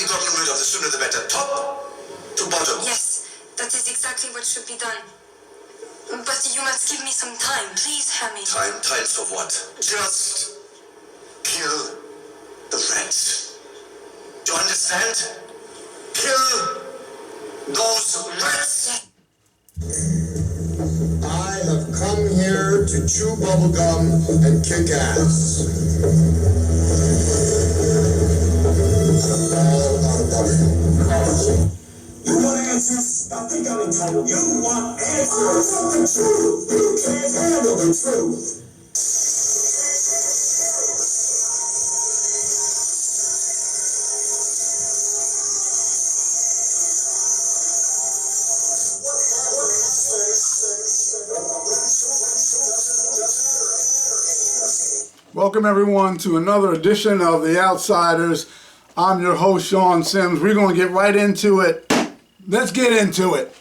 be gotten rid of, the sooner the better. Top to bottom. Yes, that is exactly what should be done. But you must give me some time, please, Hammy. Time for what? Just kill the rats. Do you understand? Kill those rats. I have come here to chew bubblegum and kick ass. All out of bubblegum. You want answers? I think I'm entitled. You want answers? I want the truth. You can't handle the truth. Welcome everyone to another edition of The Outsiders. I'm your host, Sean Sims. We're going to get right into it. Let's get into it.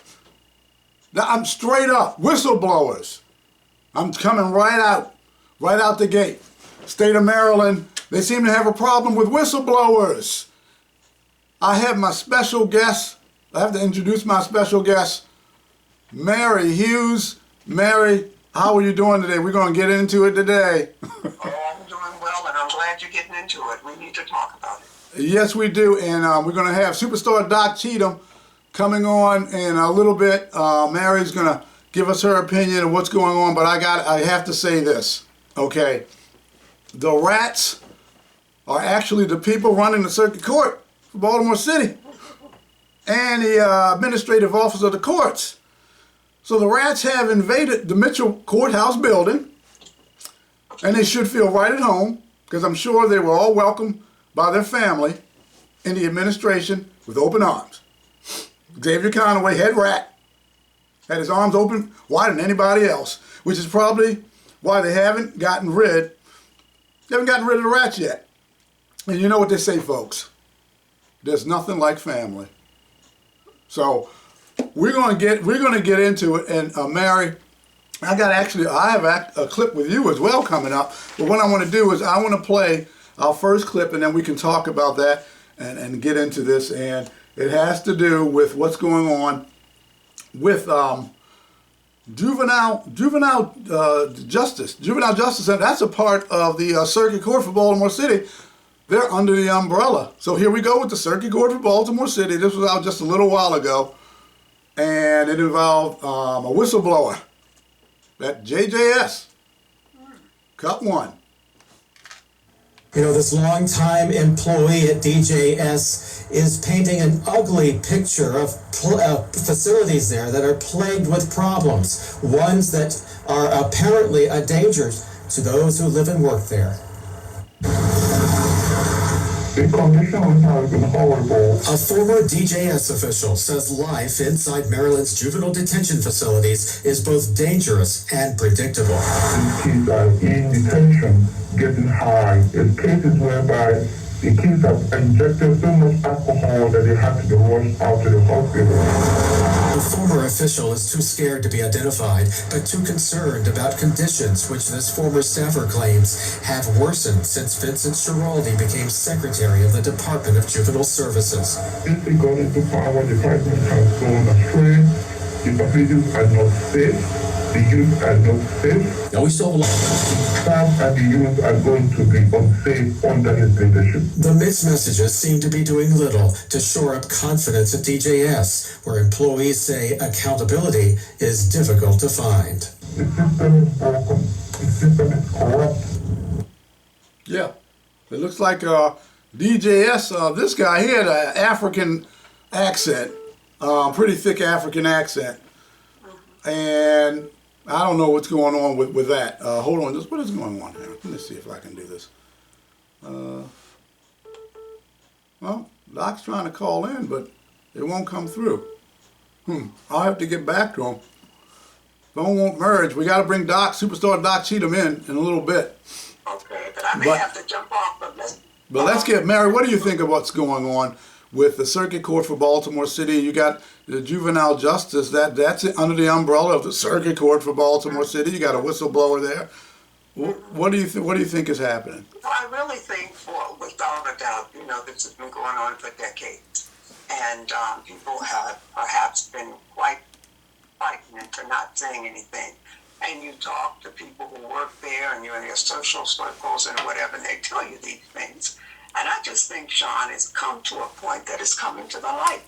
I'm straight up. Whistleblowers. I'm coming right out the gate. State of Maryland, they seem to have a problem with whistleblowers. I have my special guest. I have to introduce my special guest, Mary Hughes. Mary, how are you doing today? We're going to get into it today. I'm doing well, and I'm glad you're getting into it. We need to talk about it. Yes, we do, and we're going to have superstar Doc Cheatham coming on in a little bit. Mary's going to give us her opinion of what's going on, but I have to say this, okay? The rats are actually the people running the circuit court for Baltimore City and the administrative office of the courts. So the rats have invaded the Mitchell Courthouse building, and they should feel right at home, because I'm sure they were all welcomed by their family in the administration with open arms. Xavier Conaway, head rat, had his arms open wider than anybody else, which is probably why they haven't gotten rid of the rats yet. And you know what they say, folks, there's nothing like family. So we're going to get into it, and Mary, I have a clip with you as well coming up. But what I want to do is I want to play our first clip, and then we can talk about that and get into this. And it has to do with what's going on with juvenile justice. Juvenile justice, and that's a part of the Circuit Court for Baltimore City. They're under the umbrella. So here we go with the Circuit Court for Baltimore City. This was out just a little while ago, and it involved a whistleblower at JJS. Cut one. You know, this longtime employee at DJS is painting an ugly picture of facilities there that are plagued with problems, ones that are apparently a danger to those who live and work there. The conditions have been horrible. A former DJS official says life inside Maryland's juvenile detention facilities is both dangerous and predictable. These kids are in detention, getting high. There's cases whereby the kids have injected so much alcohol that they have to be rushed out to the hospital. The former official is too scared to be identified, but too concerned about conditions which this former staffer claims have worsened since Vincent Schiraldi became secretary of the Department of Juvenile Services. Since he got into power, the department has gone astray. The facilities are not safe. The youth are not safe. Now we still have Staff and the youth are going to be unsafe under his leadership. The mixed messages seem to be doing little to shore up confidence at DJS, where employees say accountability is difficult to find. The system is broken. The system is corrupt. Yeah, it looks like DJS, this guy here had an African accent, pretty thick African accent. And I don't know what's going on with that. Hold on, what is going on here? Let me see if I can do this. Well, Doc's trying to call in, but it won't come through. I'll have to get back to him. Phone won't merge. We got to bring superstar Doc Cheatham in a little bit. Okay, but I may have to jump off, but let's get, Mary, what do you think of what's going on with the Circuit Court for Baltimore City? You got the juvenile justice, that's under the umbrella of the Circuit Court for Baltimore City. You got a whistleblower there. What do you think is happening? Well, I really think, without a doubt, this has been going on for decades. And people have perhaps been quite frightened into not saying anything. And you talk to people who work there and you're in their social circles and whatever, and they tell you these things. And I just think, Sean, it's come to a point that it's coming to the light.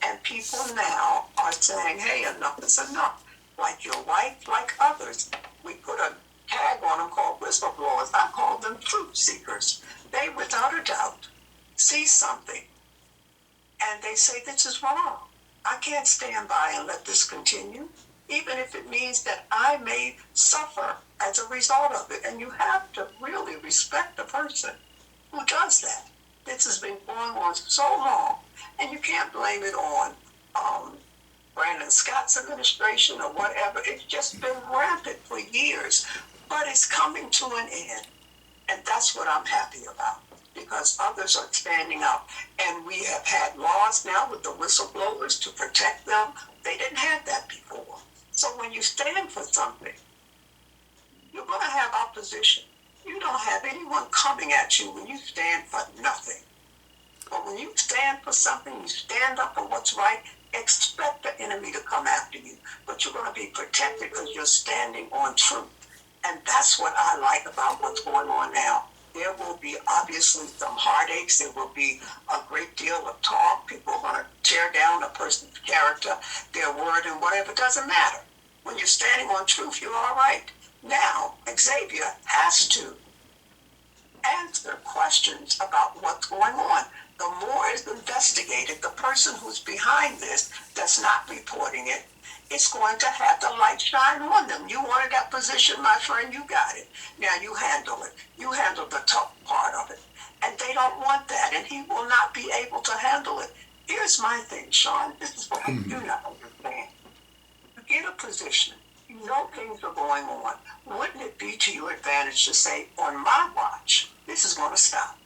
And people now are saying, hey, enough is enough. Like your wife, like others. We put a tag on them called whistleblowers. I call them truth seekers. They, without a doubt, see something. And they say, this is wrong. I can't stand by and let this continue, even if it means that I may suffer as a result of it. And you have to really respect the person who does that. This has been going on so long, and you can't blame it on Brandon Scott's administration or whatever. It's just been rampant for years, but it's coming to an end, and that's what I'm happy about, because others are standing up, and we have had laws now with the whistleblowers to protect them. They didn't have that before. So when you stand for something, you're going to have opposition. You don't have anyone coming at you when you stand for nothing. But when you stand for something, you stand up for what's right, expect the enemy to come after you. But you're going to be protected because you're standing on truth. And that's what I like about what's going on now. There will be obviously some heartaches. There will be a great deal of talk. People are going to tear down a person's character, their word, and whatever. It doesn't matter. When you're standing on truth, you're all right. Now, Xavier has to answer questions about what's going on. The more is investigated, the person who's behind this that's not reporting it, it's going to have the light shine on them. You wanted that position, my friend, you got it. Now you handle it. You handle the tough part of it. And they don't want that, and he will not be able to handle it. Here's my thing, Sean. This is what I do not understand. You get a position. You know things are going on. Wouldn't it be to your advantage to say, on my watch, this is going to stop?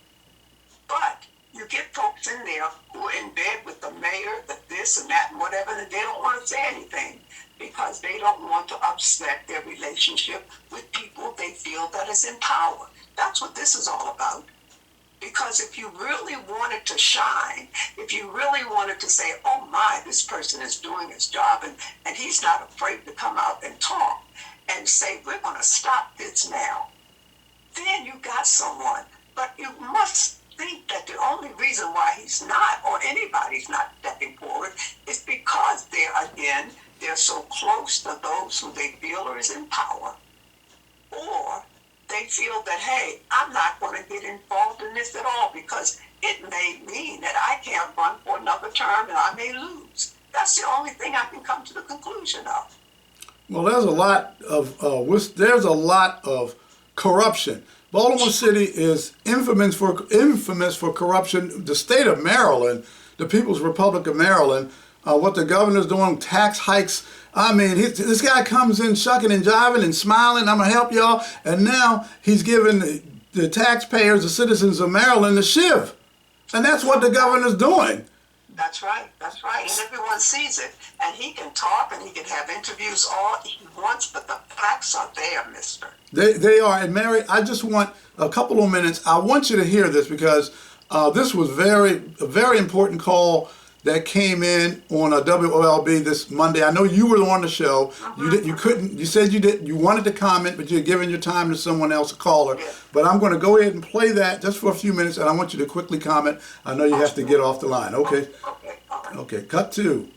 But you get folks in there who are in bed with the mayor, the this and that and whatever, and they don't want to say anything because they don't want to upset their relationship with people they feel that is in power. That's what this is all about. Because if you really wanted to shine, if you really wanted to say, oh my, this person is doing his job, and he's not afraid to come out and talk and say, we're going to stop this now, then you got someone. But you must think that the only reason why he's not, or anybody's not stepping forward, is because they're so close to those who they feel are in power. Or they feel that, hey, I'm not going to get involved in this at all because it may mean that I can't run for another term and I may lose. That's the only thing I can come to the conclusion of. Well, there's a lot of corruption. Baltimore City is infamous for corruption. The state of Maryland, the People's Republic of Maryland, what the governor's doing, tax hikes. I mean, this guy comes in shucking and jiving and smiling, I'm going to help y'all. And now he's giving the taxpayers, the citizens of Maryland, the shiv. And that's what the governor's doing. That's right. That's right. And everyone sees it. And he can talk and he can have interviews all he wants, but the facts are there, mister. They are. And Mary, I just want a couple of minutes. I want you to hear this because this was a very important call that came in on a WOLB this Monday. I know you were on the show. You couldn't. You said you wanted to comment, but you're giving your time to someone else, a caller. Yeah. But I'm going to go ahead and play that just for a few minutes, and I want you to quickly comment. I know you have to get off the line. Okay. Okay. Cut to. Diane.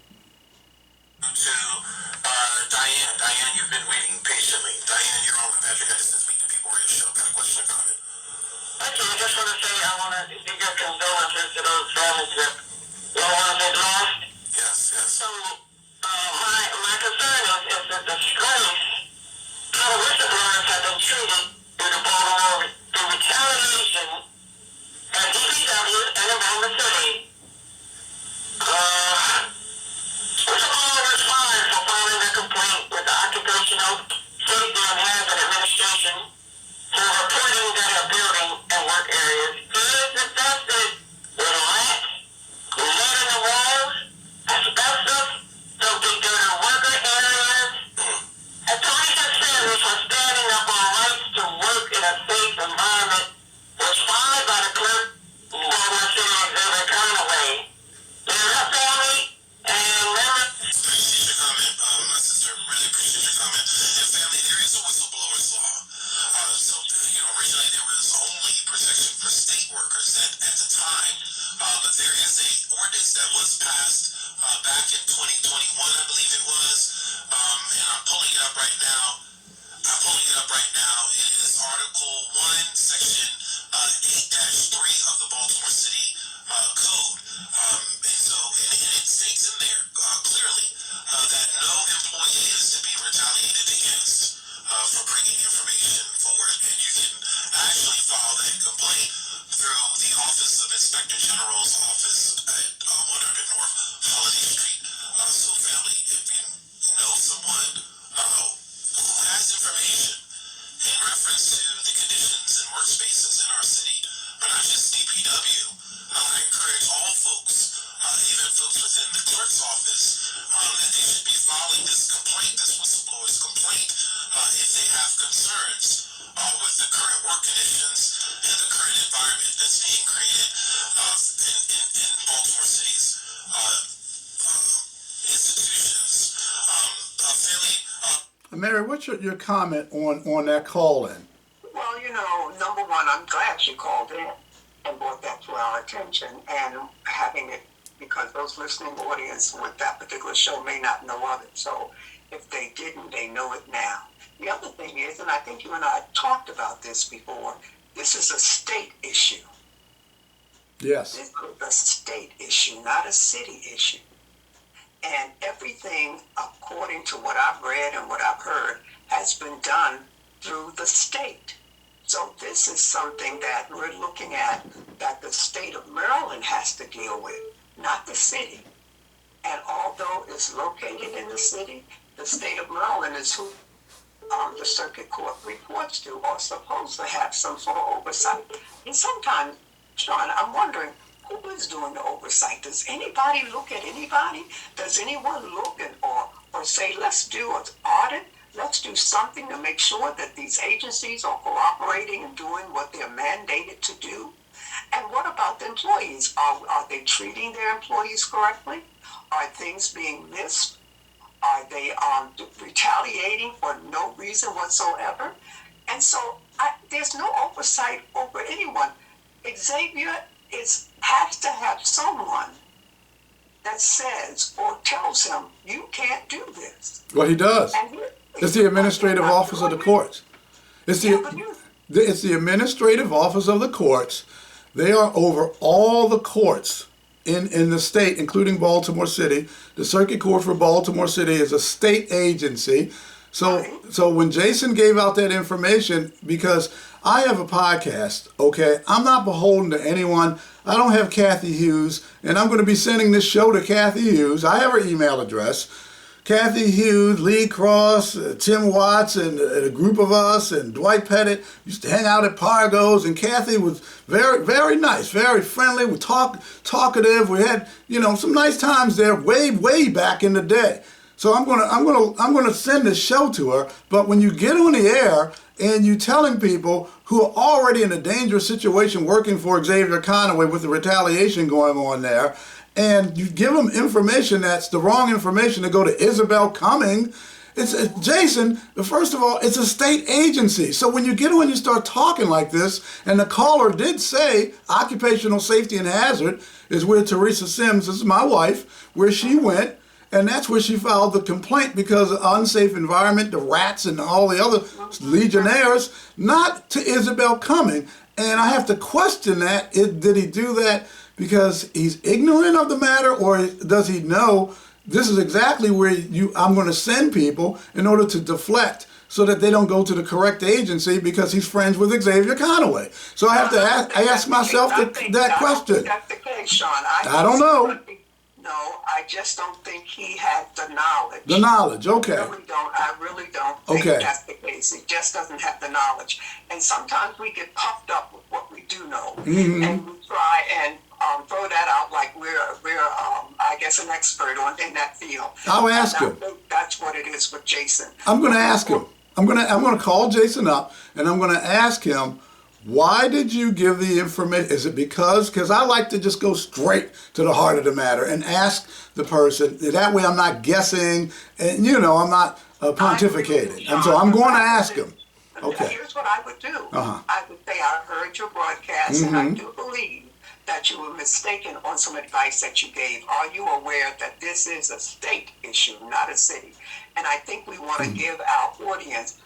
Diane, you've been waiting patiently. Diane, you're on the Patrick Edison Speak to People radio show. Got a question or comment? Okay, I just want to say I want to give your condolences to those families that lost. Yes. So, my concern is the disgrace how the whistleblowers have been treated in the Baltimore, the retaliation at DPW and around the city. Whistleblower was fired for filing a complaint with the Occupational Safety and Hazard Administration for reporting that a building and work areas is infested with rats, lead in the walls, asbestos, filthy dirt in worker areas. And police and families are standing up on rights to work. a ordinance that was passed back in 2021, I believe it was, and I'm pulling it up right now. It is Article 1, Section 8-3 of the Baltimore City Code. And it states in there clearly that no employee is to be retaliated against for bringing information forward. And you can actually file that complaint through the Office of Inspector General's office at 100 North Holiday Street. So family, if you know someone who has information in reference to the conditions and workspaces in our city, but not just DPW, I encourage all folks, even folks within the clerk's office, that they should be filing this complaint, this whistleblower's complaint, if they have concerns with the current work conditions and the current environment that's being created in Baltimore City's institutions. Mary, what's your comment on that call-in? Well, number one, I'm glad she called in and brought that to our attention, and having it, because those listening audience with that particular show may not know of it. So if they didn't, they know it now. The other thing is, and I think you and I talked about this before, this is a state issue. Yes. This is a state issue, not a city issue. And everything, according to what I've read and what I've heard, has been done through the state. So this is something that we're looking at that the state of Maryland has to deal with, not the city. And although it's located in the city, the state of Maryland is who the circuit court reports to, or supposed to have some sort of oversight. And sometimes, Sean, I'm wondering, who is doing the oversight? Does anybody look at anybody? Does anyone look at or say, let's do an audit? Let's do something to make sure that these agencies are cooperating and doing what they're mandated to do? And what about the employees? Are they treating their employees correctly? Are things being missed? Are they retaliating for no reason whatsoever? And so there's no oversight over anyone. Xavier has to have someone that says or tells him, you can't do this. Well, he does. It's the administrative office of the courts. It's the administrative office of the courts. They are over all the courts in the state, including Baltimore City. The Circuit Court for Baltimore City is a state agency. So when Jason gave out that information, because I have a podcast, okay, I'm not beholden to anyone. I don't have Kathy Hughes, and I'm going to be sending this show to Kathy Hughes. I have her email address. Kathy Hughes, Lee Cross, Tim Watts, and a group of us, and Dwight Pettit used to hang out at Pargo's, and Kathy was very, very nice, very friendly. We talkative. We had, some nice times there way back in the day. So I'm gonna send this show to her. But when you get on the air and you telling people who are already in a dangerous situation working for Xavier Conaway with the retaliation going on there, and you give them information that's the wrong information to go to Isabel Cumming, it's Jason, first of all, it's a state agency. So when you get on, you start talking like this, and the caller did say occupational safety and hazard is where Teresa Sims, this is my wife, where she went. And that's where she filed the complaint because of unsafe environment, the rats and all the other legionnaires, not to Isabel Cumming. And I have to question that. Did he do that because he's ignorant of the matter, or does he know this is exactly where I'm going to send people in order to deflect so that they don't go to the correct agency because he's friends with Xavier Conaway? So I have to ask myself that question. That's the case, Sean. I don't know. No, I just don't think he had the knowledge. The knowledge, okay. I really don't think that's the case. He just doesn't have the knowledge. And sometimes we get puffed up with what we do know. Mm-hmm. And we try and throw that out like we're I guess, an expert in that field. I'll ask him. I think that's what it is with Jason. I'm going to ask him. I'm going to call Jason up, and I'm going to ask him, why did you give the information? Is it because I like to just go straight to the heart of the matter and ask the person. That way I'm not guessing and, I'm not pontificating. And so I'm going to ask him. Okay. Here's what I would do. I would say, I heard your broadcast, and I do believe that you were mistaken on some advice that you gave. Are you aware that this is a state issue, not a city? And I think we want to give our audience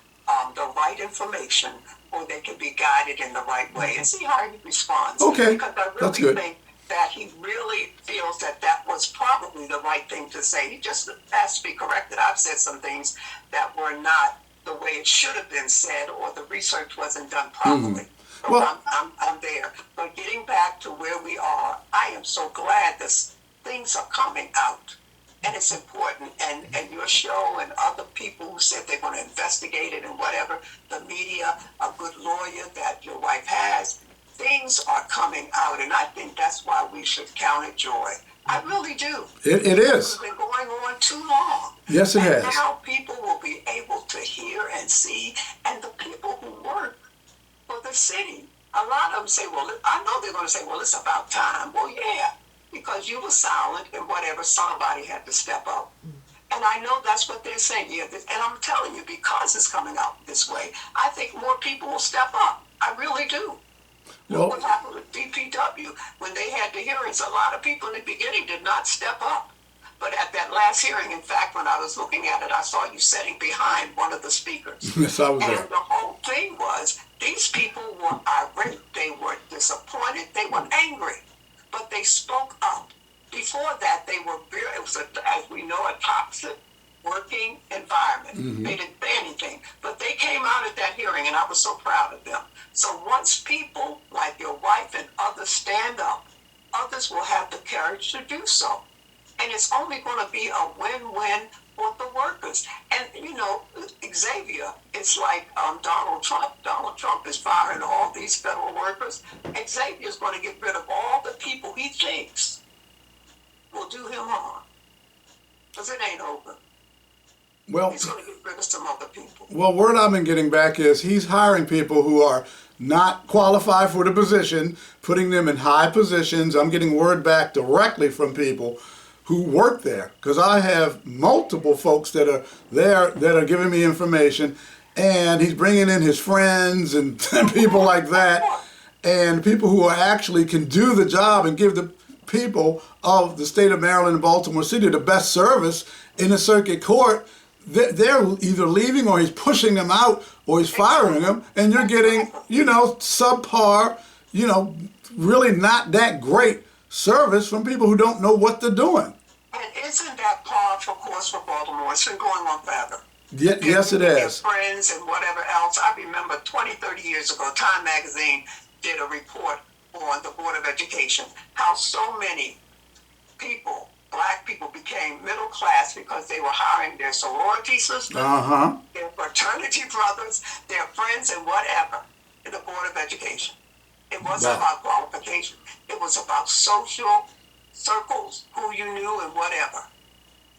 the right information, or they can be guided in the right way, and see how he responds. Okay, because I that's really good. think that he really feels that that was probably the right thing to say. He just has to be corrected. I've said some things that were not the way it should have been said, or the research wasn't done properly. So Well- I'm there. But getting back to where we are, I am so glad that things are coming out. And it's important. And your show and other people who said they're going to investigate it and whatever, the media, a good lawyer that your wife has, things are coming out. And I think that's why we should count it joy. I really do. It is. It's been going on too long. Yes, it and has. Now people will be able to hear and see, and the people who work for the city, a lot of them say, well, I know they're going to say, well, it's about time. Well, yeah, because you were silent and whatever, somebody had to step up. And I know that's what they're saying. Yeah, and I'm telling you, because it's coming out this way, I think more people will step up. I really do. Well- What happened with DPW? When they had the hearings, a lot of people in the beginning did not step up. But at that last hearing, in fact, when I was looking at it, I saw you sitting behind one of the speakers. Yes, I was And there. the whole thing was, these people were irate, they were disappointed, they were angry, but they spoke up. Before that, they were very, it was, as we know, a toxic working environment. They didn't say anything, but they came out at that hearing, and I was so proud of them. So once people like your wife and others stand up, others will have the courage to do so. And it's only going to be a win-win for the workers. And, you know, Xavier, it's like Donald Trump. Donald Trump is firing all these federal workers. Xavier is going to get rid of all the people he thinks will do him harm. Because it ain't over. Well, He's going to get rid of some other people. well, word I've been getting back is he's hiring people who are not qualified for the position, putting them in high positions. I'm getting word back directly from people who work there, because I have multiple folks that are there that are giving me information, and he's bringing in his friends and people like that, and people who are actually can do the job and give the people of the state of Maryland and Baltimore City the best service in the circuit court. They're either leaving, or he's pushing them out, or he's firing them, and you're getting, subpar, really not that great service from people who don't know what they're doing. And isn't that par for course for Baltimore? It's been going on forever. Yes, it Their is. friends and whatever else. I remember 20, 30 years ago, Time Magazine did a report on the Board of Education, how so many people, black people, became middle class because they were hiring their sorority sisters, their fraternity brothers, their friends, and whatever in the Board of Education. It wasn't about qualification. It was about social circles, who you knew and whatever.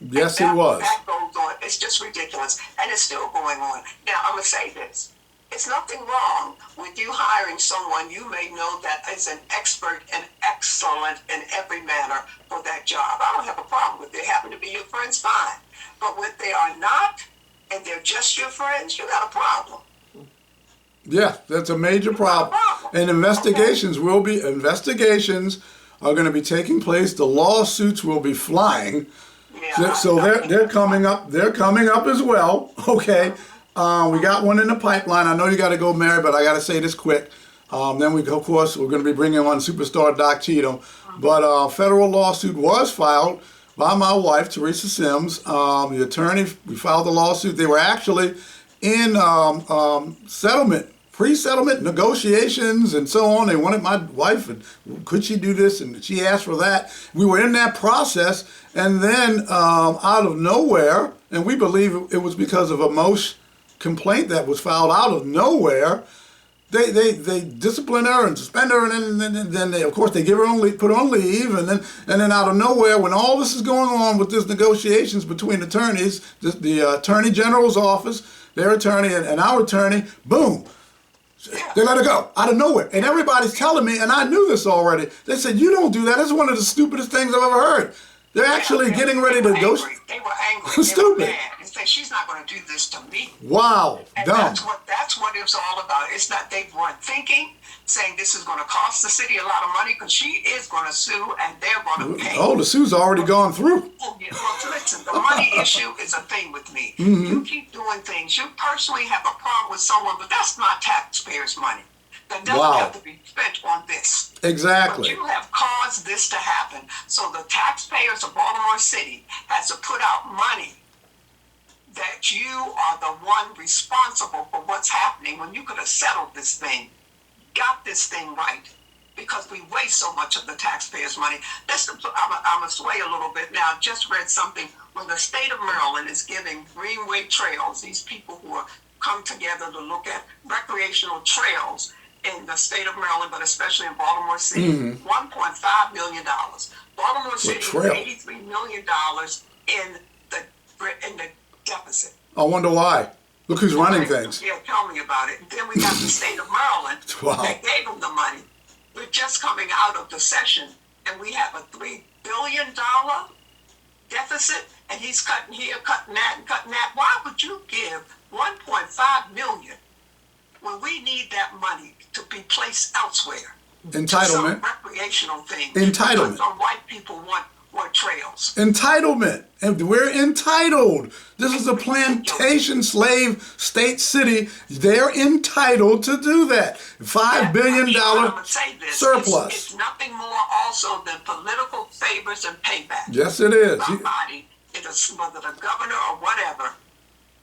Yes, And it was. That goes on. It's just ridiculous. And it's still going on. Now, I'm going to say this. It's nothing wrong with you hiring someone you may know that is an expert and excellent in every manner for that job. I don't have a problem with it. They happen to be your friends, fine. But when they are not, and they're just your friends, you got a problem. Yeah, that's a major problem. And investigations are going to be taking place. The lawsuits will be flying. Yeah, So they're coming up. They're coming up as well. Okay, we got one in the pipeline. I know you got to go, Mary, but I got to say this quick. Then we're going to be bringing on superstar Doc Cheatham. But a federal lawsuit was filed by my wife, Teresa Sims. The attorney, we filed the lawsuit. They were actually in settlement, pre-settlement negotiations and so on. They wanted my wife, and could she do this? And she asked for that. We were in that process, and then out of nowhere, and we believe it was because of a Mosh complaint that was filed out of nowhere, they discipline her and suspend her, and then they, of course, they give her put her on leave, and then out of nowhere, when all this is going on with this negotiations between attorneys, the Attorney General's office, their attorney, and our attorney, boom. They let her go out of nowhere. And everybody's telling me, and I knew this already, they said, you don't do that. That's one of the stupidest things I've ever heard. They're actually getting ready to go. They were angry. Stupid. They were mad. They said, she's not going to do this to me. Wow. And Dumb. that's what it was all about. It's not, they weren't thinking, saying this is going to cost the city a lot of money, because she is going to sue and they're going to pay. Oh, the suit's already gone through. Well, listen, the money issue is a thing with me. Mm-hmm. You keep doing things. You personally have a problem with someone, but that's not taxpayers' money. That doesn't have to be spent on this. Exactly. But you have caused this to happen. So the taxpayers of Baltimore City has to put out money that you are the one responsible for what's happening, when you could have settled this thing, got this thing right, because we waste so much of the taxpayers' money. I'm going to sway a little bit now. Just read something when the state of Maryland is giving Greenway Trails, these people who are come together to look at recreational trails in the state of Maryland, but especially in Baltimore City, $1.5 million. Baltimore City is $83 million in the deficit. I wonder why. Look who's running things. Yeah, tell me about it. And then we got the state of Maryland. Wow. That gave them the money. We're just coming out of the session, and we have a $3 billion deficit, and he's cutting here, cutting that, and cutting that. Why would you give $1.5 million when we need that money to be placed elsewhere? Entitlement. Some recreational thing. Entitlement. Some white people want trails. Entitlement. And we're entitled. This is a plantation slave state city. They're entitled to do that. $5 billion surplus. It's nothing more also than political favors and payback. Yes, it is. Somebody, whether the governor or whatever,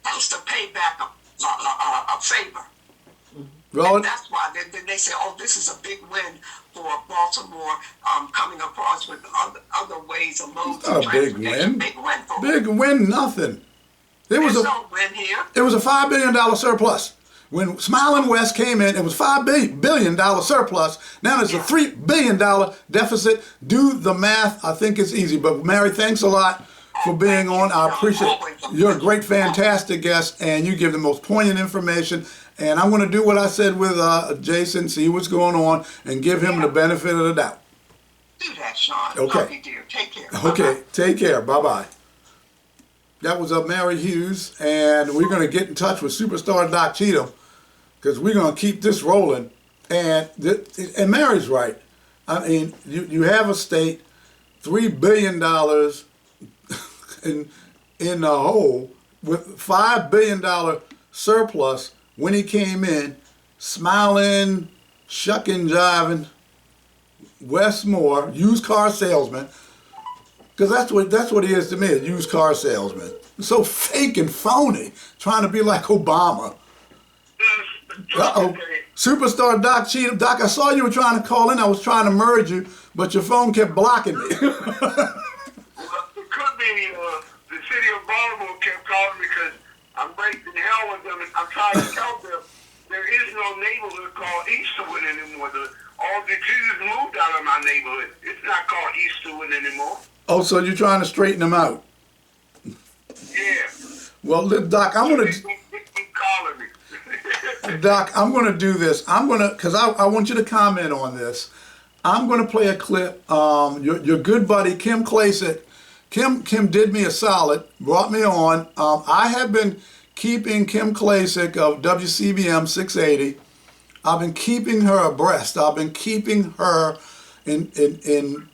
has to pay back a favor. Well, and that's why they say, oh, this is a big win for Baltimore, coming across with other ways of modes of transportation. Big win. Big win, nothing. There's no win here. It was a $5 billion surplus. When Smiling West came in, it was $5 billion surplus. Now it's a $3 billion deficit. Do the math. I think it's easy. But Mary, thanks a lot for being on. I appreciate it. You're a great, fantastic guest, and you give the most poignant information. And I'm going to do what I said with Jason, see what's going on, and give him the benefit of the doubt. Do that, Sean. Okay. Love you, dear. Take care. Okay. Take care. Bye-bye. That was Mary Hughes, and we're going to get in touch with superstar Doc Cheatham, because we're going to keep this rolling. And Mary's right. I mean, you have a state, $3 billion in the hole, with $5 billion surplus. When he came in, smiling, shucking, jiving, Westmore, used car salesman, because that's what he is to me, a used car salesman. So fake and phony, trying to be like Obama. Uh-oh. Superstar Doc Cheatham. Doc, I saw you were trying to call in. I was trying to merge you, but your phone kept blocking me. Well, it could be the city of Baltimore kept calling because I'm breaking hell with them. I'm trying to tell them there is no neighborhood called Eastwood anymore. All the Jews moved out of my neighborhood. It's not called Eastwood anymore. Oh, so you're trying to straighten them out? Yeah. Well, Doc, I'm going to... Keep calling me. Doc, I'm going to do this. I'm going to... Because I want you to comment on this. I'm going to play a clip. Your good buddy, Kim Klasick. Kim did me a solid, brought me on. I have been keeping Kim Klasick of WCBM 680. I've been keeping her abreast. I've been keeping her in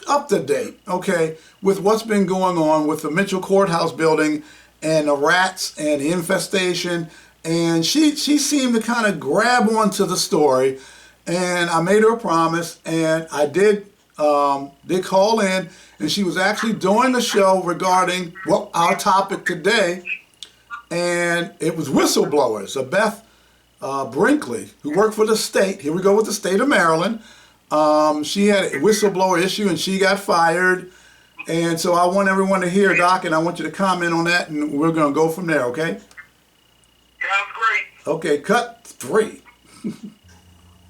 up to date, okay, with what's been going on with the Mitchell Courthouse building and the rats and the infestation. And she seemed to kind of grab onto the story. And I made her a promise, and I did call in, and she was actually doing the show regarding our topic today, and it was whistleblowers. Beth Brinkley, who worked for the state, here we go with the state of Maryland, she had a whistleblower issue, and she got fired, and so I want everyone to hear, Doc, and I want you to comment on that, and we're going to go from there, okay? Sounds great. Okay, cut 3.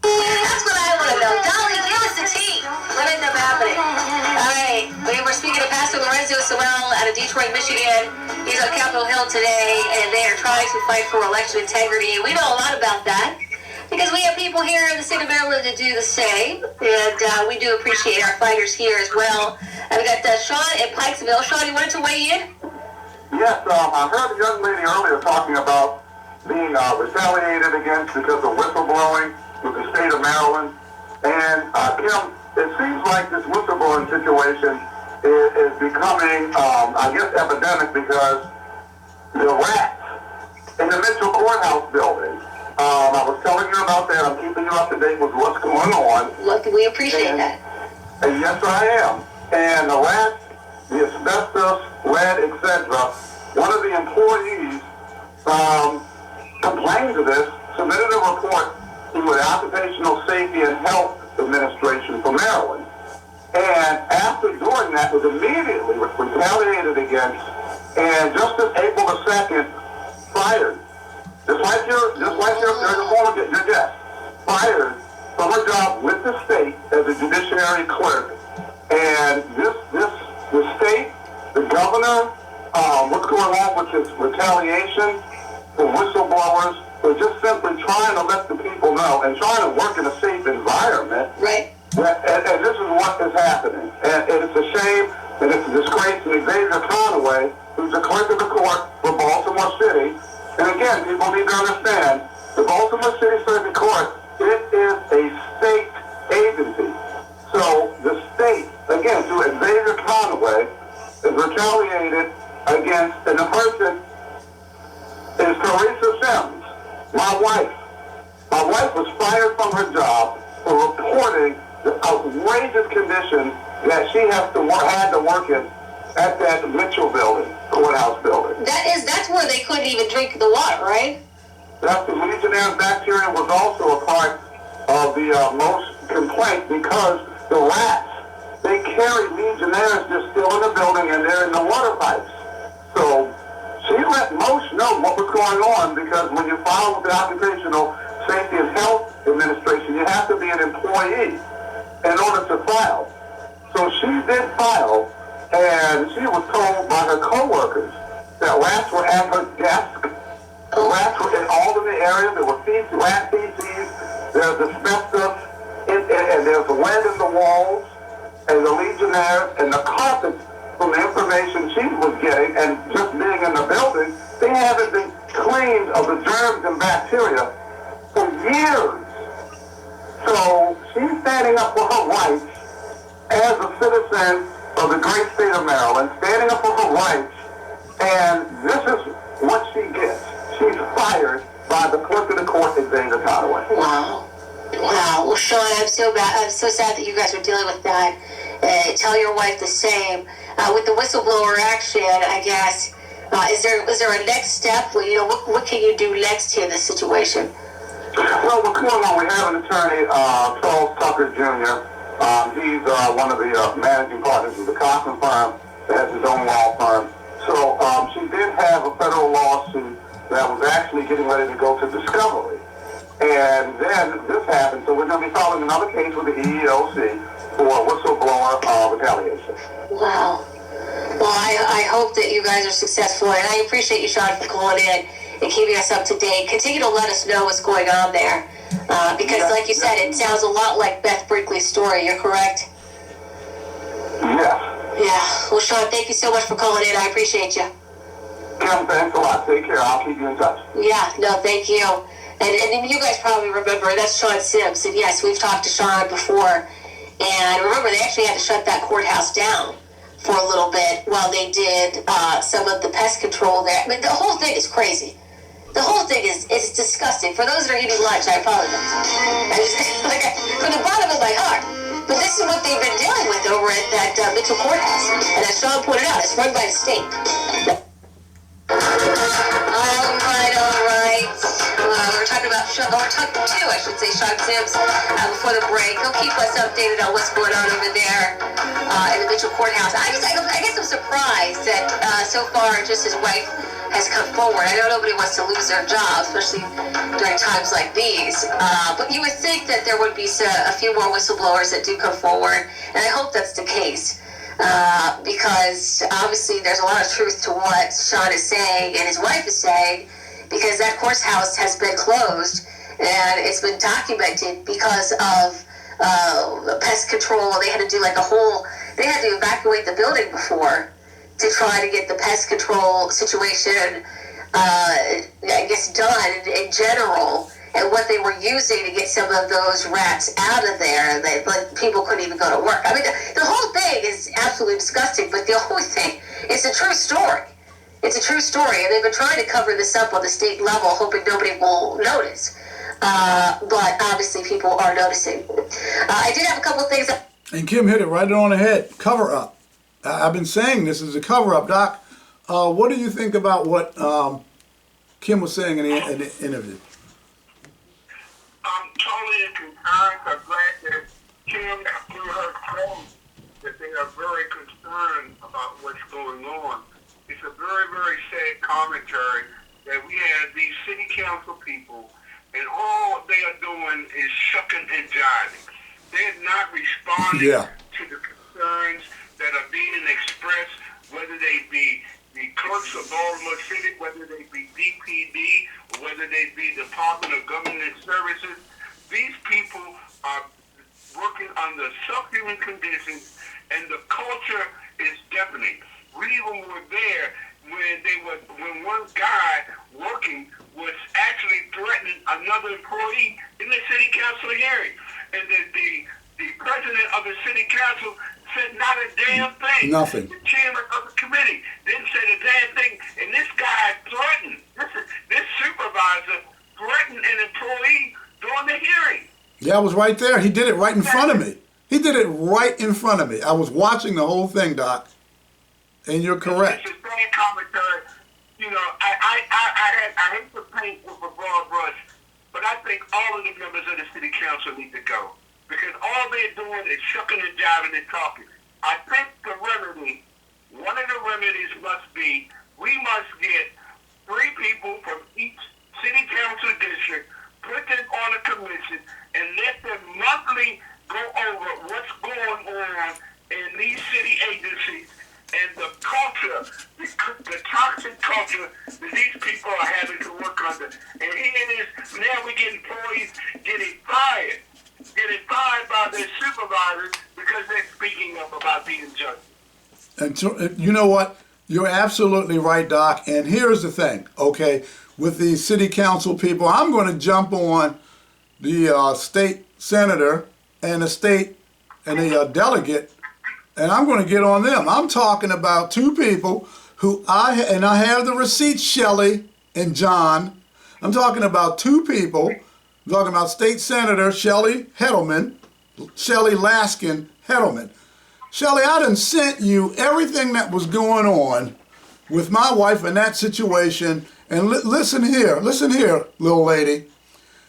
That's what I want to know. Dolly, give us the tea. What ended up happening? All right. We were speaking to Pastor Lorenzo Sewell out of Detroit, Michigan. He's on Capitol Hill today, and they are trying to fight for election integrity. We know a lot about that. because we have people here in the state of Maryland to do the same, and we do appreciate our fighters here as well. And we got Sean at Pikesville. Sean, you wanted to weigh in? Yes, I heard a young lady earlier talking about being retaliated against because of whistleblowing with the state of Maryland. And Kim, it seems like this whistleblowing situation is becoming, I guess, epidemic because the rats in the Mitchell Courthouse building. I was telling you about that. I'm keeping you up to date with what's going on. Look, we appreciate that. And yes, I am. And the rats, the asbestos, lead, etc. One of the employees complained to this, submitted a report to the Occupational Safety and Health Administration for Maryland. And after doing that, was immediately retaliated against, and just as April the 2nd, fired. Just like your guest, fired from her job with the state as a judiciary clerk. And the state, the governor, what's going on with this retaliation for whistleblowers, we're just simply trying to let the people know and trying to work in a safe environment. Right. And this is what is happening. And it's a shame, and it's a disgrace. And Xavier Conaway, who's the clerk of the court for Baltimore City, and again, people need to understand, the Baltimore City Circuit Court, it is a state agency. So the state, again, through Xavier Conaway, is retaliated against, and the person is Teresa Sims, my wife. My wife was fired from her job for reporting the outrageous conditions that she had to work in at that Mitchell building, courthouse building. That's where they couldn't even drink the water, right? That's the Legionnaires' bacteria was also a part of the most complaint because the rats, they carry Legionnaires just still in the building and they're in the water pipes. So she let most know what was going on because when you file with the Occupational Safety and Health Administration, you have to be an employee in order to file. So she did file, and she was told by her co-workers that rats were at her desk. Rats were all in the area. There were rat feces. There's asbestos, and there's lead in the walls, and the Legionnaires, and the carpets from the information she was getting, and just being in the building, they haven't been cleaned of the germs and bacteria for years. So she's standing up for her rights as a citizen of the great state of Maryland, standing up for her rights, and this is what she gets. She's fired by the clerk of the court, Xavier Conaway. Wow. Well, Sean, I'm so sad that you guys are dealing with that. Tell your wife the same. With the whistleblower action, I guess, is there a next step? Well, what can you do next here in this situation? Well, what's going on? We have an attorney, Charles Tucker Jr. He's one of the managing partners of the Cochran firm that has his own law firm. So she did have a federal lawsuit that was actually getting ready to go to discovery. And then this happened, so we're going to be filing another case with the EEOC for whistleblower retaliation. Wow. Well, I hope that you guys are successful, and I appreciate you, Sean, for calling in and keeping us up to date. Continue to let us know what's going on there, because, like you said, it sounds a lot like Beth Brinkley's story. You're correct? Yes. Yeah. Well, Sean, thank you so much for calling in. I appreciate you. Kim, thanks a lot. Take care. I'll keep you in touch. Yeah. No, thank you. And you guys probably remember, that's Sean Sims. And yes, we've talked to Sean before. And remember, they actually had to shut that courthouse down for a little bit while they did some of the pest control there. I mean, the whole thing is crazy. The whole thing is disgusting. For those that are eating lunch, I apologize. From the bottom of my heart. But this is what they've been dealing with over at that Mitchell Courthouse. And as Sean pointed out, it's run by the state. All right. We're talking about, I should say, Sean Sims before the break. He'll keep us updated on what's going on over there in the Mitchell Courthouse. I guess I'm surprised that so far just his wife has come forward. I know nobody wants to lose their job, especially during times like these. But you would think that there would be a few more whistleblowers that do come forward, and I hope that's the case. Because obviously there's a lot of truth to what Sean is saying and his wife is saying, because that courthouse has been closed and it's been documented because of pest control. They had to do like they had to evacuate the building before to try to get the pest control situation, I guess, done in general, and what they were using to get some of those rats out of there. Like, people couldn't even go to work. I mean, the whole thing is absolutely disgusting, but the whole thing is a true story. It's a true story, and they've been trying to cover this up on the state level, hoping nobody will notice. But obviously people are noticing. I did have a couple of things. And Kim hit it right on the head. Cover up. I've been saying this is a cover up, Doc. What do you think about what Kim was saying in the interview? I'm totally concerned. I'm glad that Kim, through her tone, that they are very concerned about what's going on. It's a very, very sad commentary that we have these city council people, and all they are doing is shucking and jiving. They're not responding to the concerns that are being expressed, whether they be the clerks of Baltimore City, whether they be DPD, or whether they be Department of Government Services. These people are working under subhuman conditions, and the culture is deafening. We even were there when one guy working was actually threatening another employee in the city council hearing, and the president of the city council said not a damn thing. Nothing. The chairman of the committee didn't say a damn thing, and this guy threatened. This supervisor threatened an employee during the hearing. Yeah, I was right there. He did it right in front of me. He did it right in front of me. I was watching the whole thing, Doc. And you're correct. It's a bad commentary. You know, I hate to paint with a broad brush, but I think all of the members of the city council need to go, because all they're doing is shucking and jiving and talking. I think one of the remedies must be, we must get 3 people from each city council district, put them on a commission, and let them monthly go over what's going on in these city agencies and the culture, the toxic culture that these people are having to work under. And here it is, now we get employees getting fired by their supervisors because they're speaking up about being judged. And so, you know what? You're absolutely right, Doc. And here's the thing, okay? With the city council people, I'm going to jump on the state senator and the delegate, and I'm going to get on them. I'm talking about 2 people who I have the receipts, Shelley and John. I'm talking about 2 people. I'm talking about State Senator Shelley Hettleman, Shelley Laskin Hettleman. Shelley, I done sent you everything that was going on with my wife in that situation. And listen here, little lady.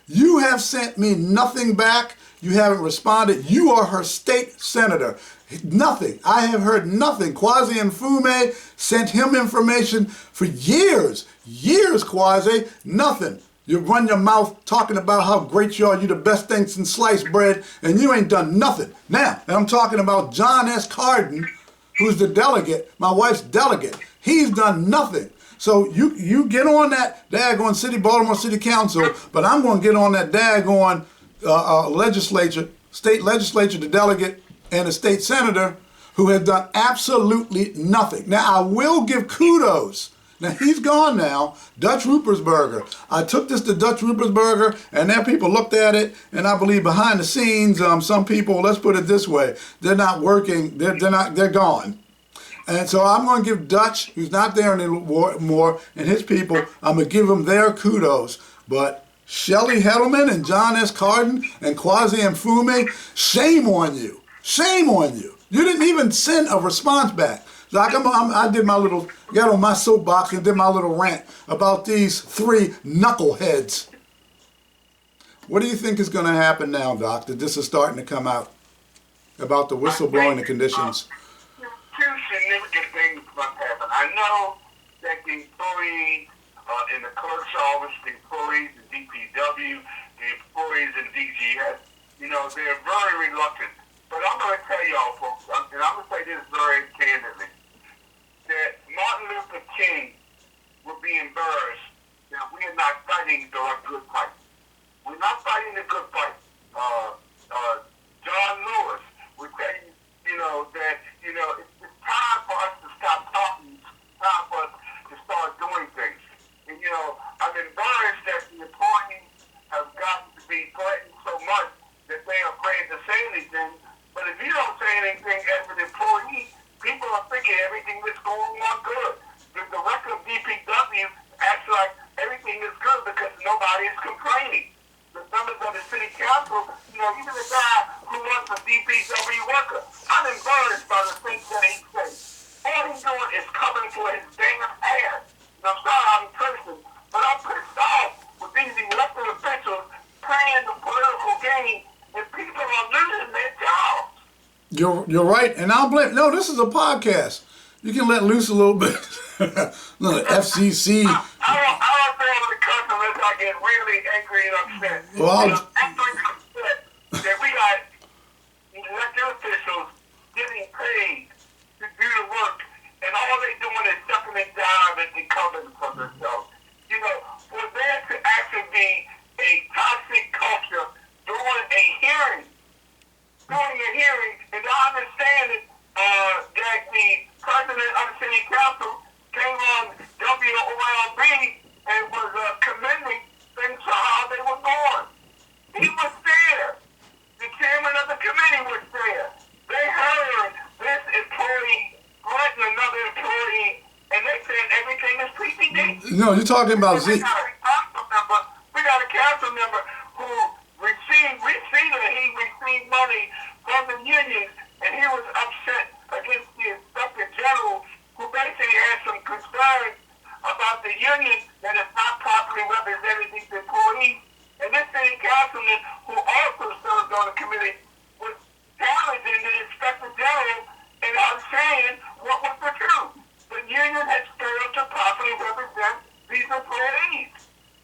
You have sent me nothing back. You haven't responded. You are her state senator. Nothing. I have heard nothing. Kwasi Mfume sent him information for years. Years, Kwasi. Nothing. You run your mouth talking about how great you are. You the best thing since sliced bread, and you ain't done nothing. Now, I'm talking about John S. Carden, who's the delegate, my wife's delegate. He's done nothing. So you get on that daggone Baltimore City Council, but I'm going to get on that daggone legislature, state legislature, the delegate, and the state senator who has done absolutely nothing. Now, I will give kudos. Now, he's gone now, Dutch Ruppersberger. I took this to Dutch Ruppersberger, and then people looked at it, and I believe behind the scenes, some people, let's put it this way, they're not working, they're gone. And so I'm going to give Dutch, who's not there anymore, and his people, I'm going to give them their kudos. But Shelley Hettleman and John S. Carden and Kwasi Mfume, shame on you. Shame on you. You didn't even send a response back. Like I did my little, got on my soapbox and did my little rant about these 3 knuckleheads. What do you think is going to happen now, Doc, that this is starting to come out about the whistleblowing, the conditions? 2 significant things must happen. I know that the employees in the clerk's office, the employees in DPW, the employees in DGS, they're very reluctant. But I'm going to tell y'all, folks, and I'm going to say this very candidly, that Martin Luther King would be embarrassed that we are not fighting the good fight. We're thinking everything that's going on good. The director of DPW acts like everything is good because nobody is complaining. The members of the city council, even the guy who was a DPW worker, I'm embarrassed by the things that he says. All he's doing is coming for his damn ass. And I'm sorry I'm cursing, but I'm pissed off with these elected officials playing the political game, and people are losing their jobs. You're right, and I'll blame. No, this is a podcast. You can let loose a little bit. Look, FCC. I don't say over the cuss unless I get really angry and upset. Well, I'm upset that we got elected officials getting paid to do the work, and all they doing is sucking it down and recovering from themselves. For there to actually be a toxic culture during a hearing, and I understand that the president of the city council came on WOLB and was commending things for how they were going. He was there. The chairman of the committee was there. They heard this employee threaten another employee, and they said everything is peachy. No, you're talking about Zeke. We got a council member who received money from the union, and he was upset against the inspector general, who basically had some concerns about the union that is not properly representing these employees. And this city councilman, who also served on the committee, was challenging the inspector general, and I'm saying what was the truth. The union has failed to properly represent these employees.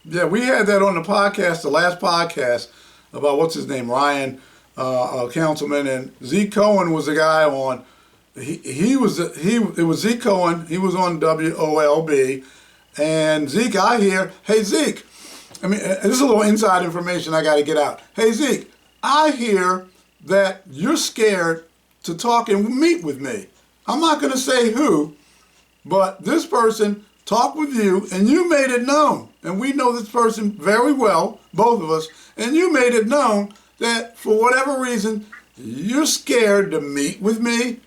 Yeah, we had that on the podcast, the last podcast, about what's his name, Ryan, councilman, and Zeke Cohen was the guy on. It was Zeke Cohen. He was on WOLB, and Zeke, I hear, hey Zeke, this is a little inside information I got to get out. Hey Zeke, I hear that you're scared to talk and meet with me. I'm not going to say who, but this person talked with you, and you made it known. And we know this person very well, both of us, and you made it known that for whatever reason, you're scared to meet with me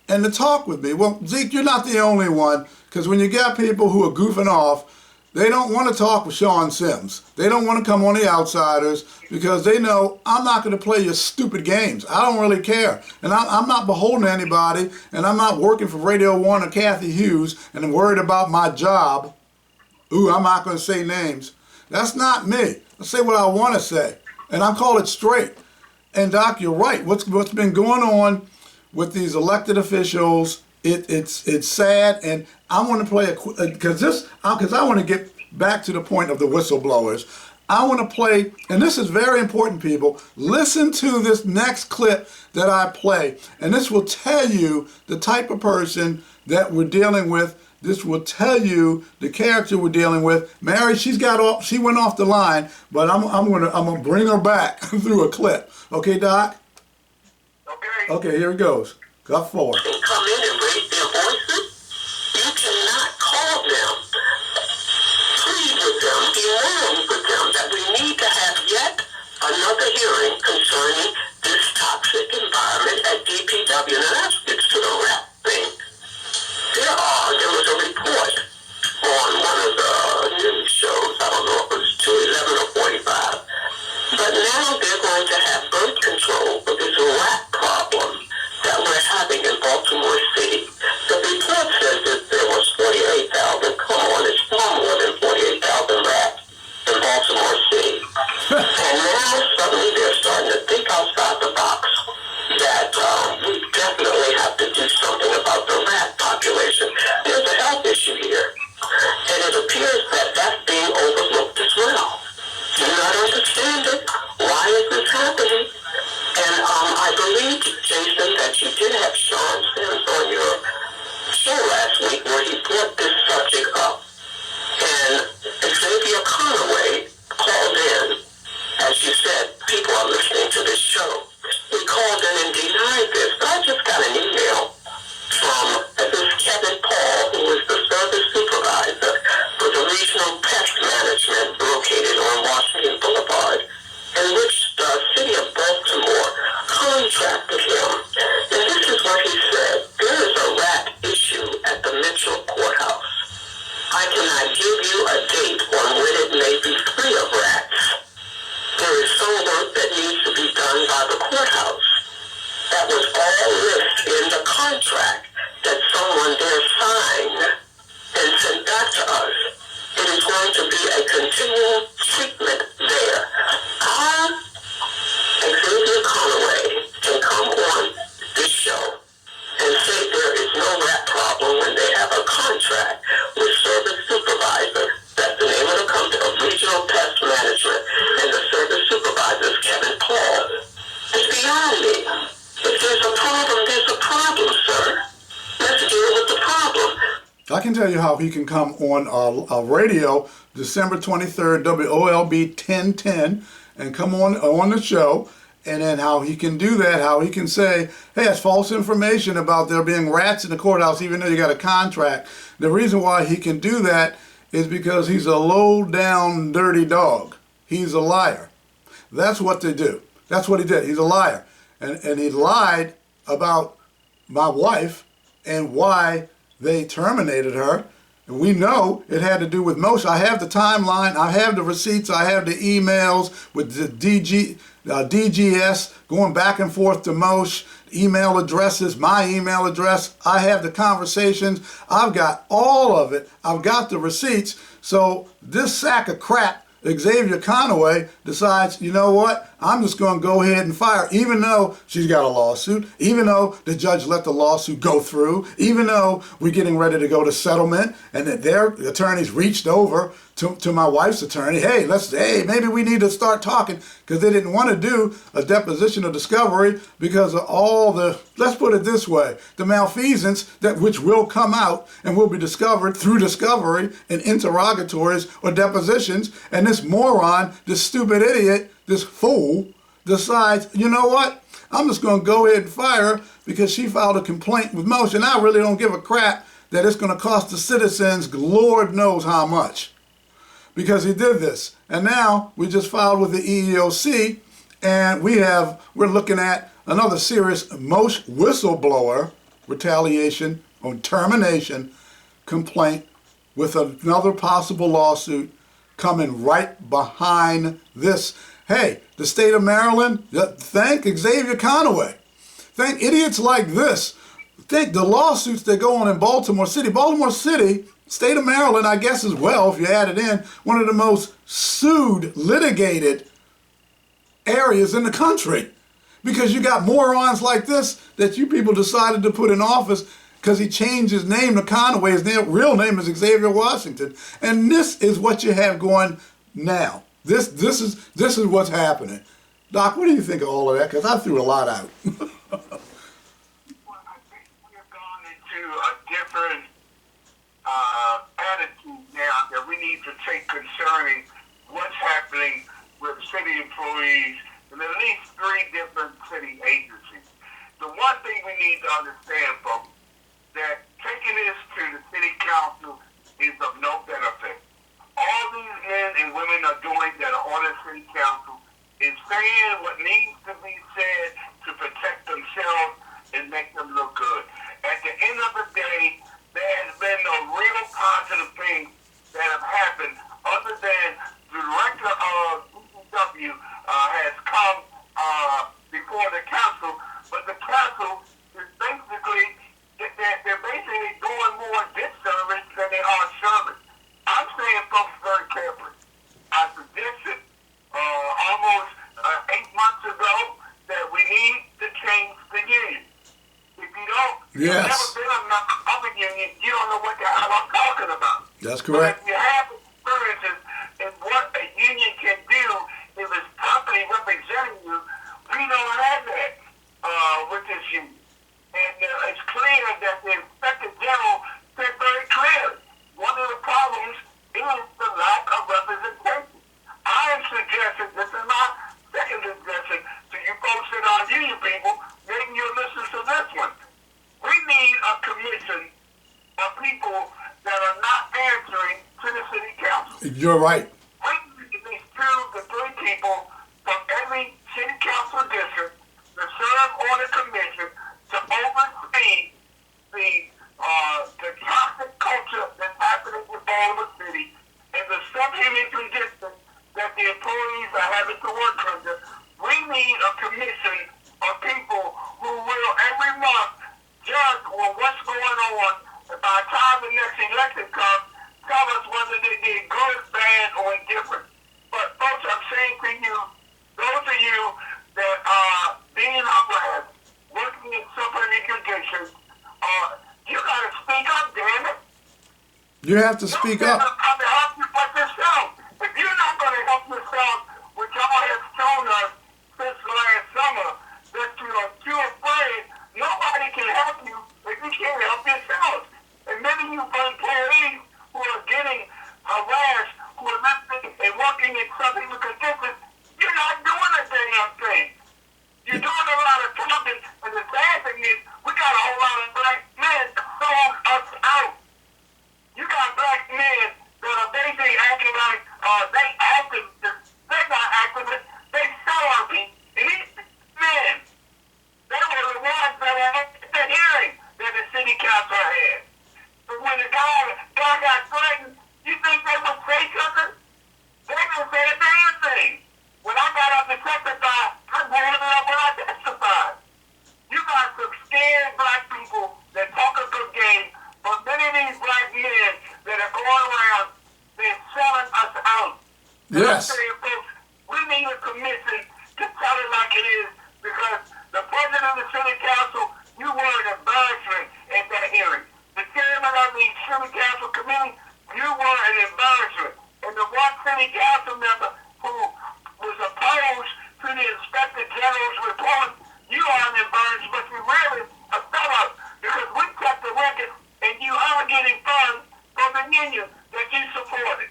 and to talk with me. Well, Zeke, you're not the only one, because when you got people who are goofing off, they don't want to talk with Sean Sims. They don't want to come on The Outsiders because they know I'm not going to play your stupid games. I don't really care. And I'm not beholden to anybody, and I'm not working for Radio 1 or Kathy Hughes, and I'm worried about my job. Ooh, I'm not going to say names. That's not me. I say what I want to say, and I call it straight. And Doc, you're right. What's been going on with these elected officials? It's sad, and I want to play because I want to get back to the point of the whistleblowers. I want to play, and this is very important, people. Listen to this next clip that I play, and this will tell you the type of person that we're dealing with. This will tell you the character we're dealing with. Mary, she went off the line, but I'm gonna bring her back through a clip. Okay, Doc? Okay. Okay, here it goes. Cut forward. They come in and raise their voices. You cannot call them, plead with them, demand with them that we need to have yet another hearing concerning this toxic environment at DPW. Now that gets to the rap thing. There was a report on one of the news shows, I don't know if it was 211 or 45, but now they're going to have birth control for this rat problem that we're having in Baltimore City. The report says that there was 48,000, come on, it's far more than 48,000 rats in Baltimore City. And now suddenly they're starting to think outside the box that we definitely have to do something about the rat population. There's a health issue here, and it appears that that's being overlooked as well. Do you not understand it? Why is this happening? And I believe, Jason, that you did have Sean Sims on your show last week where he brought this subject up. And Xavier Conaway called in. As you said, people are listening to this show. He called in and denied this. But I just got an email from this Kevin Paul, who is the service supervisor for the regional pest management located on Washington Boulevard, in which the city of Baltimore contracted him. And this is what he said. There is a rat continual treatment there. Xavier Conaway can come on this show and say there is no rat problem when they have a contract with Service Supervisor. That's the name of the company, of Regional Pest Management, and the Service Supervisor is Kevin Paul. It's beyond me. If there's a problem, sir. Let's deal with the problem. I can tell you how he can come on our radio December 23rd, WOLB 1010, and come on the show, and then how he can do that, how he can say, hey, it's false information about there being rats in the courthouse, even though you got a contract. The reason why he can do that is because he's a low-down, dirty dog. He's a liar. That's what they do. That's what he did. He's a liar. And he lied about my wife and why they terminated her. And we know it had to do with Moshe. I have the timeline. I have the receipts. I have the emails with the DGS going back and forth to Moshe, email addresses, my email address. I have the conversations. I've got all of it. I've got the receipts. So this sack of crap, Xavier Conaway, decides, you know what, I'm just going to go ahead and fire her, even though she's got a lawsuit, even though the judge let the lawsuit go through, even though we're getting ready to go to settlement, and that their attorneys reached over to my wife's attorney, hey, maybe we need to start talking, because they didn't want to do a deposition of discovery because of all the, let's put it this way, the malfeasance which will come out and will be discovered through discovery and interrogatories or depositions. And this moron, this stupid idiot, this fool decides, you know what, I'm just going to go ahead and fire her because she filed a complaint with Moshe, and I really don't give a crap that it's going to cost the citizens Lord knows how much, because he did this. And now we just filed with the EEOC, and we're looking at another serious Moshe whistleblower retaliation or termination complaint with another possible lawsuit coming right behind this. Hey, the state of Maryland, thank Xavier Conaway. Thank idiots like this. Thank the lawsuits that go on in Baltimore City. Baltimore City, state of Maryland, I guess as well, if you add it in, one of the most sued, litigated areas in the country. Because you got morons like this that you people decided to put in office because he changed his name to Conaway. His real name is Xavier Washington. And this is what you have going now. This is what's happening. Doc, what do you think of all of that? Because I threw a lot out. Well, I think we have gone into a different attitude now that we need to take concerning what's happening with city employees in at least 3 different city agencies. The one thing we need to understand, folks, that taking this to the city council is of no benefit. All these men and women are doing that are on the city council is saying what needs to be said to protect themselves and make them look good. At the end of the day, there has been no real positive things that have happened other than the director of DPW has come before the council, but the council is basically, they're basically doing more disservice than they are service. I'm saying, folks, very carefully. I suggested almost 8 months ago that we need to change the union. If you don't, Yes. you've never been of a union, you don't know what the hell I'm talking about. That's correct. But if you have experiences in what a union can do if it's properly representing you, we don't have that with this union. And it's clear that the Inspector General said very clearly, one of the problems is the lack of representation. I am suggesting, this is my second suggestion to you folks that are union people, maybe you'll listen to this one. We need a commission of people that are not answering to the city council. You're right. We need at least 2 to 3 people from every city council district to serve on a commission to oversee the toxic culture that's happening in Baltimore City and the subhuman conditions that the employees are having to work under. We need a commission of people who will every month judge on what's going on, and by the time the next election comes, tell us whether they did good, bad, going different. But folks, I'm saying to you, those of you that are being harassed, working in suffering conditions, you gotta speak up, damn it. You have to speak up. I'm to help you but yourself. If you're not gonna help yourself, which y'all have shown us since last summer, that you are too afraid, nobody can help you if you can't help yourself. And many of you volunteers who are getting harassed, who are living and working in something conditions, you're not doing a damn thing. You're doing a lot of talking, and the bad thing is, we got a whole lot of black men throwing us out. You got black men that are basically acting like they activists. They're not activists. They sell our people. And these men, they were the ones that had the hearing that the city council had. But when the guy got threatened, you think they would say something? They didn't say a damn thing. When I got up to testify, I brought it up when I testified. You got some scared black people that talk a good game, but many of these black men that are going around, they're selling us out. Yes. And I'm saying, folks, we need a commission to tell it like it is, because the president of the city council, you were an embarrassment at that hearing. The chairman of the city council committee, you were an embarrassment. And the one city council member who was opposed to the inspector general's report, you are an embarrassment, but you really a fellow, because we kept the record and you are getting funds from the union that you supported.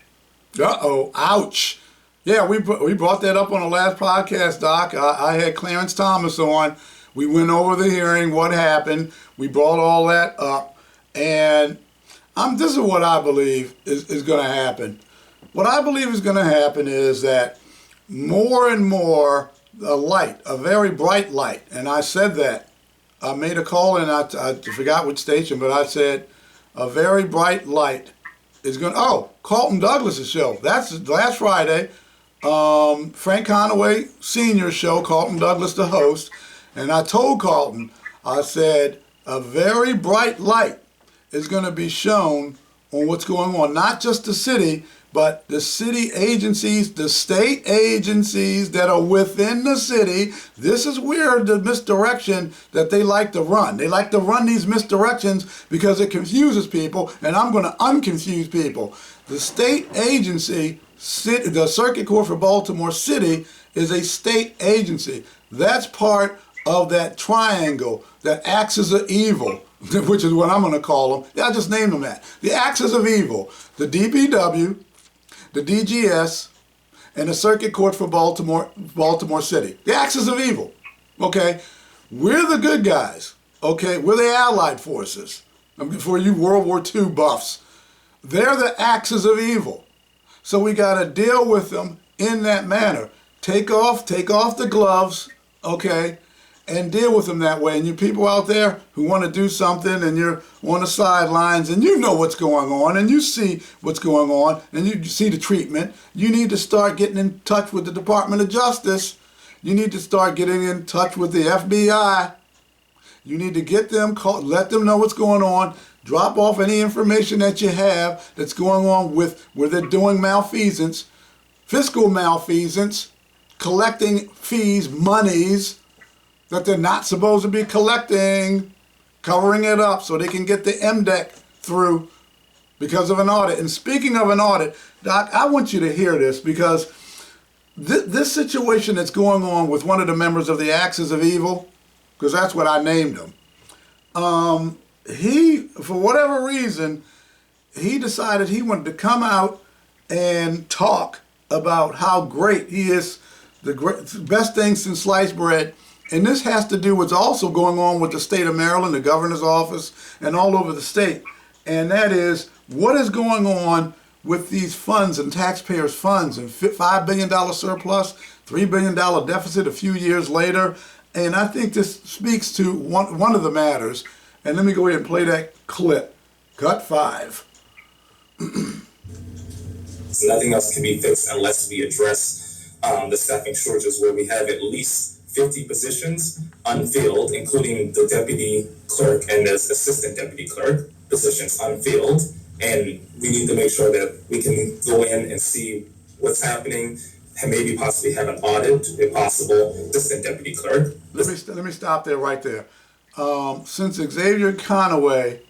Uh-oh, ouch. Yeah, we brought that up on the last podcast, Doc. I had Clarence Thomas on. We went over the hearing, what happened. We brought all that up. And this is what I believe is going to happen. What I believe is going to happen is that more and more a light, a very bright light, and I said that. I made a call and I forgot which station, but I said a very bright light is going to, Carlton Douglas' show. That's last Friday. Frank Conaway Sr.'s show, Carlton Douglas the host. And I told Carlton, I said, a very bright light is going to be shown on what's going on. Not just the city, but the city agencies, the state agencies that are within the city. This is where the misdirection that they like to run. They like to run these misdirections because it confuses people, and I'm going to unconfuse people. The state agency, the Circuit Court for Baltimore City, is a state agency. That's part of that triangle, that axis of evil, which is what I'm going to call them. Yeah, I just named them that. The axis of evil, the DPW, the DGS, and the Circuit Court for Baltimore City. The axis of evil, okay? We're the good guys, okay? We're the Allied forces. For you World War II buffs, they're the axis of evil. So we got to deal with them in that manner. Take off the gloves, okay? And deal with them that way. And you people out there who want to do something and you're on the sidelines and you know what's going on and you see what's going on and you see the treatment, you need to start getting in touch with the Department of Justice. You need to start getting in touch with the FBI. You need to get them, let them know what's going on. Drop off any information that you have that's going on with where they're doing malfeasance, fiscal malfeasance, collecting fees, monies that they're not supposed to be collecting, covering it up so they can get the MDEC through because of an audit. And speaking of an audit, Doc, I want you to hear this because this situation that's going on with one of the members of the Axis of Evil, because that's what I named him, he, for whatever reason, he decided he wanted to come out and talk about how great he is, the best thing since sliced bread. And this has to do with what's also going on with the state of Maryland, the governor's office, and all over the state. And that is, what is going on with these funds and taxpayers' funds and $5 billion surplus, $3 billion deficit a few years later. And I think this speaks to one of the matters. And let me go ahead and play that clip. Cut 5. Nothing else can be fixed unless we address the staffing shortages, where we have at least 50 positions unfilled, including the deputy clerk and the assistant deputy clerk positions unfilled. And we need to make sure that we can go in and see what's happening, and maybe possibly have an audit, if possible, assistant deputy clerk. Let me stop there right there. Since Xavier Conaway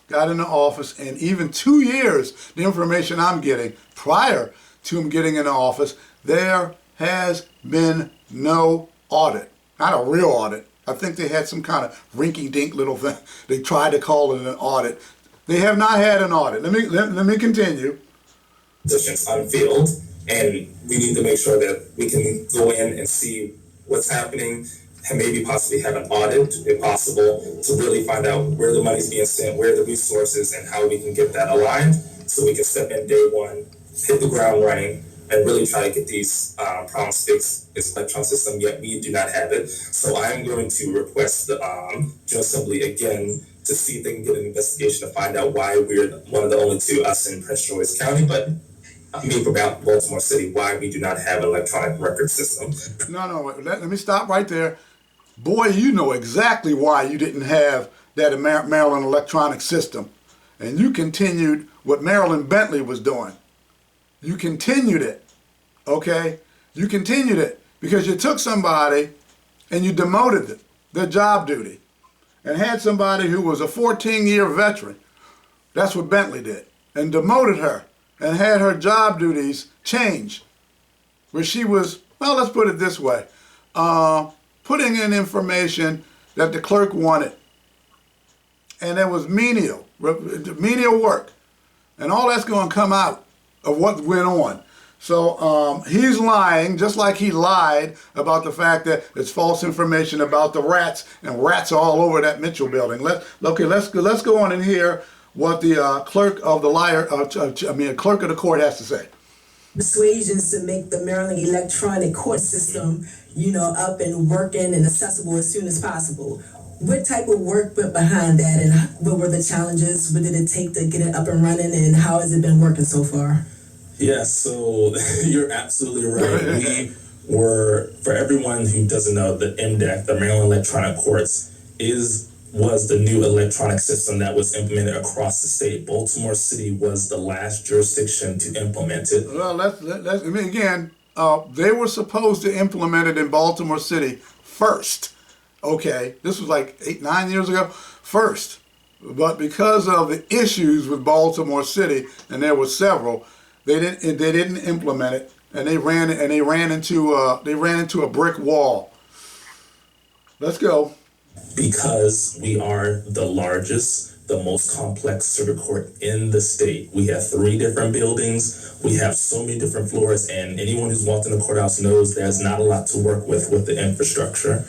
got into office, and even 2 years, the information I'm getting, prior to him getting into office, there has been no audit. Not a real audit. I think they had some kind of rinky-dink little thing. They tried to call it an audit. They have not had an audit. Let me continue. Positions unfilled, and we need to make sure that we can go in and see what's happening, and maybe possibly have an audit, if possible, to really find out where the money's being spent, where the resources, and how we can get that aligned, so we can step in day one, hit the ground running, and really try to get these problems fixed. It's electronic system, yet we do not have it. So I'm going to request the General Assembly again to see if they can get an investigation to find out why we're one of the only two, us in Prince George's County, but me from Baltimore City, why we do not have an electronic record system. No, let me stop right there. Boy, you know exactly why you didn't have that Maryland electronic system. And you continued what Marilyn Bentley was doing. You continued it, okay? You continued it because you took somebody and you demoted their job duty and had somebody who was a 14-year veteran. That's what Bentley did, and demoted her and had her job duties changed, where she was, well, let's put it this way, putting in information that the clerk wanted. And there was menial work. And all that's going to come out of what went on. So he's lying, just like he lied about the fact that it's false information about the rats, and rats are all over that Mitchell building. Let's go on and hear what the clerk of the clerk of the court has to say. Persuasions to make the Maryland electronic court system, up and working and accessible as soon as possible. What type of work went behind that, and what were the challenges? What did it take to get it up and running, and how has it been working so far? Yeah, so you're absolutely right. We were, for everyone who doesn't know, the MDEC, the Maryland Electronic Courts, was the new electronic system that was implemented across the state. Baltimore City was the last jurisdiction to implement it. Well, they were supposed to implement it in Baltimore City first. Okay, this was like 8-9 years ago, first. But because of the issues with Baltimore City, and there were several, they didn't implement it, and they ran into a brick wall. Let's go. Because we are the largest, the most complex circuit court in the state. We have 3 different buildings. We have so many different floors, and anyone who's walked in the courthouse knows there's not a lot to work with the infrastructure.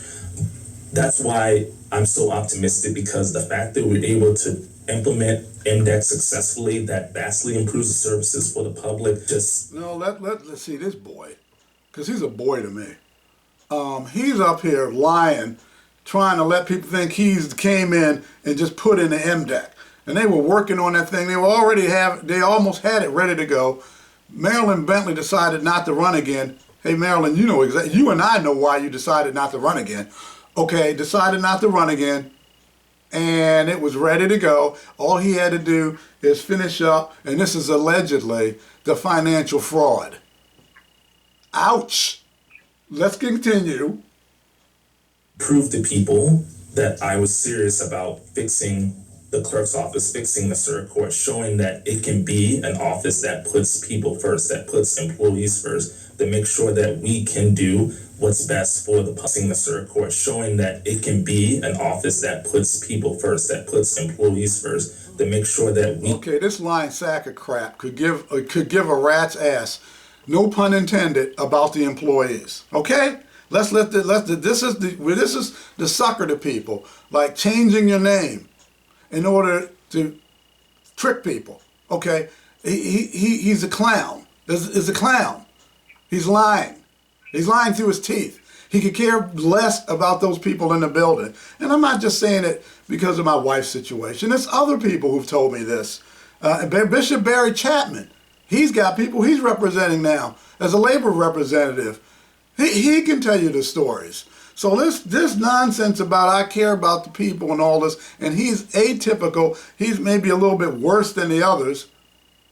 That's why I'm so optimistic, because the fact that we're able to implement MDEC successfully, that vastly improves the services for the public. Let's see this boy, because he's a boy to me. He's up here lying, trying to let people think he's came in and just put in the MDEC. And they were working on that thing. They almost had it ready to go. Marilyn Bentley decided not to run again. Hey, Marilyn, you and I know why you decided not to run again. Okay, decided not to run again, and it was ready to go. All he had to do is finish up, and this is allegedly the financial fraud. Ouch. Let's continue. Prove to people that I was serious about fixing the clerk's office, fixing the circuit court, showing that it can be an office that puts people first, that puts employees first, to make sure that we can do what's best for the circuit court, showing that it can be an office that puts people first, that puts employees first, to make sure that we... Okay, this lying sack of crap could give a rat's ass, no pun intended, about the employees. Okay? This is the sucker to people, like changing your name in order to trick people. Okay? He's a clown. Is a clown. He's lying. He's lying through his teeth. He could care less about those people in the building. And I'm not just saying it because of my wife's situation. There's other people who've told me this. Bishop Barry Chapman, he's got people he's representing now as a labor representative. He can tell you the stories. So this nonsense about I care about the people and all this, and he's atypical. He's maybe a little bit worse than the others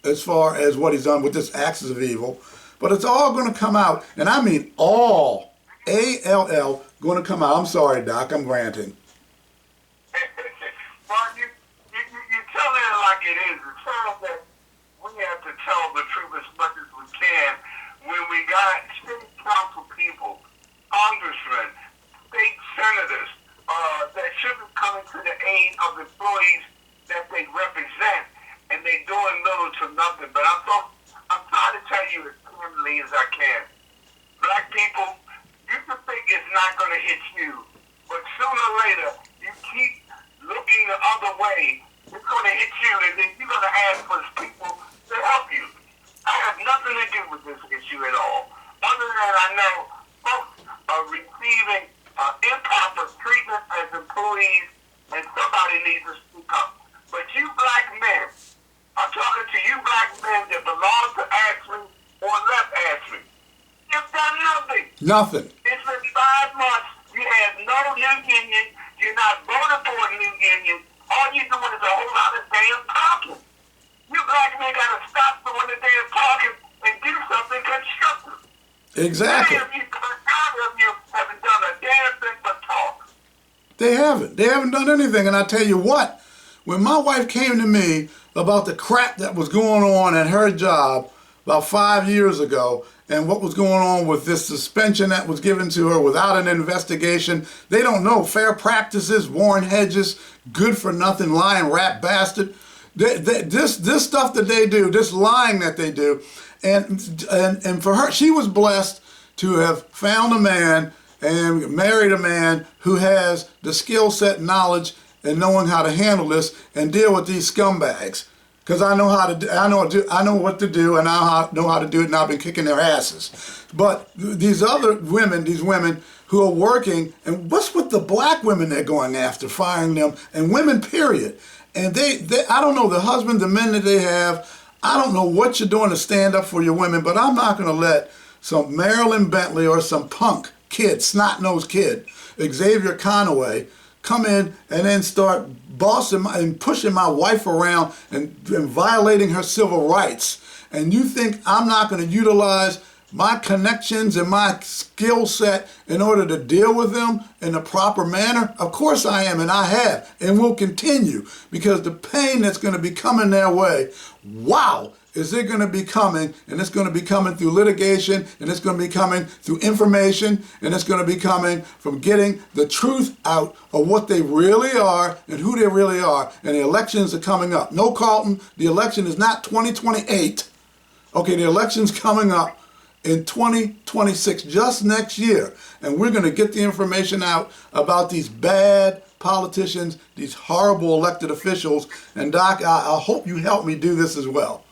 as far as what he's done with this axis of evil. But it's all going to come out, and I mean all, A-L-L, going to come out. I'm sorry, Doc, I'm ranting. Well, you tell it like it is. It's sad that we have to tell the truth as much as we can when we got city council people, congressmen, state senators that should be coming to the aid of employees that they represent, and they doing little to nothing. But I'm trying to tell you as clearly as I can. Black people, you can think it's not going to hit you, but sooner or later, you keep looking the other way, it's going to hit you, and then you're going to ask for people to help you. I have nothing to do with this issue at all. Other than I know folks are receiving improper treatment as employees, and somebody needs to speak up. But you black men, I'm talking to you black men that belong to Ashley or left Ashley. You've done nothing. Nothing. It's been 5 months. You have no new union. You're not voting for a new union. All you're doing is a whole lot of damn talking. You black men got to stop doing the damn talking and do something constructive. Exactly. None of you haven't done a damn thing but talk. They haven't. They haven't done anything. And I tell you what, when my wife came to me about the crap that was going on at her job about 5 years ago, and what was going on with this suspension that was given to her without an investigation, they don't know fair practices, Warren Hedges, good for nothing, lying rat bastard. This stuff that they do, this lying that they do, and for her, she was blessed to have found a man and married a man who has the skill set, knowledge, and knowing how to handle this and deal with these scumbags. Because I know how to, I know what to do, and I know how to do it, and I've been kicking their asses. But these other women, who are working, and what's with the black women they're going after, firing them, and women, period. And they I don't know, the husbands, the men that they have, I don't know what you're doing to stand up for your women, but I'm not going to let some Marilyn Bentley or some punk kid, snot-nosed kid, Xavier Conaway, come in and then start bossing and pushing my wife around and violating her civil rights. And you think I'm not going to utilize my connections and my skill set in order to deal with them in the proper manner? Of course I am, and I have, and will continue, because the pain that's going to be coming their way, wow, is it going to be coming, and it's going to be coming through litigation, and it's going to be coming through information, and it's going to be coming from getting the truth out of what they really are and who they really are. And the elections are coming up. No, Carlton, the election is not 2028. Okay, the election's coming up in 2026, just next year. And we're going to get the information out about these bad politicians, these horrible elected officials. And Doc, I hope you help me do this as well.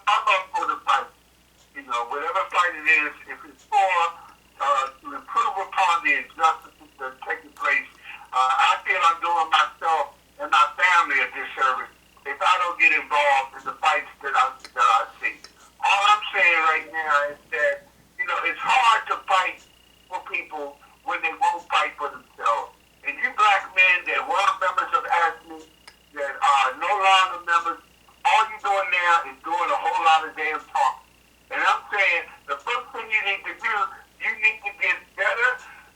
I'm up for the fight. Whatever fight it is, if it's for to improve upon the injustices that are taking place, I feel I'm doing myself and my family a disservice if I don't get involved in the fights that I see. All I'm saying right now is that, it's hard to fight for people when they won't fight for themselves. And you black men that were members of ASME, that are no longer members, all you're doing now is doing a whole lot of damn talk. And I'm saying the first thing you need to do, you need to get better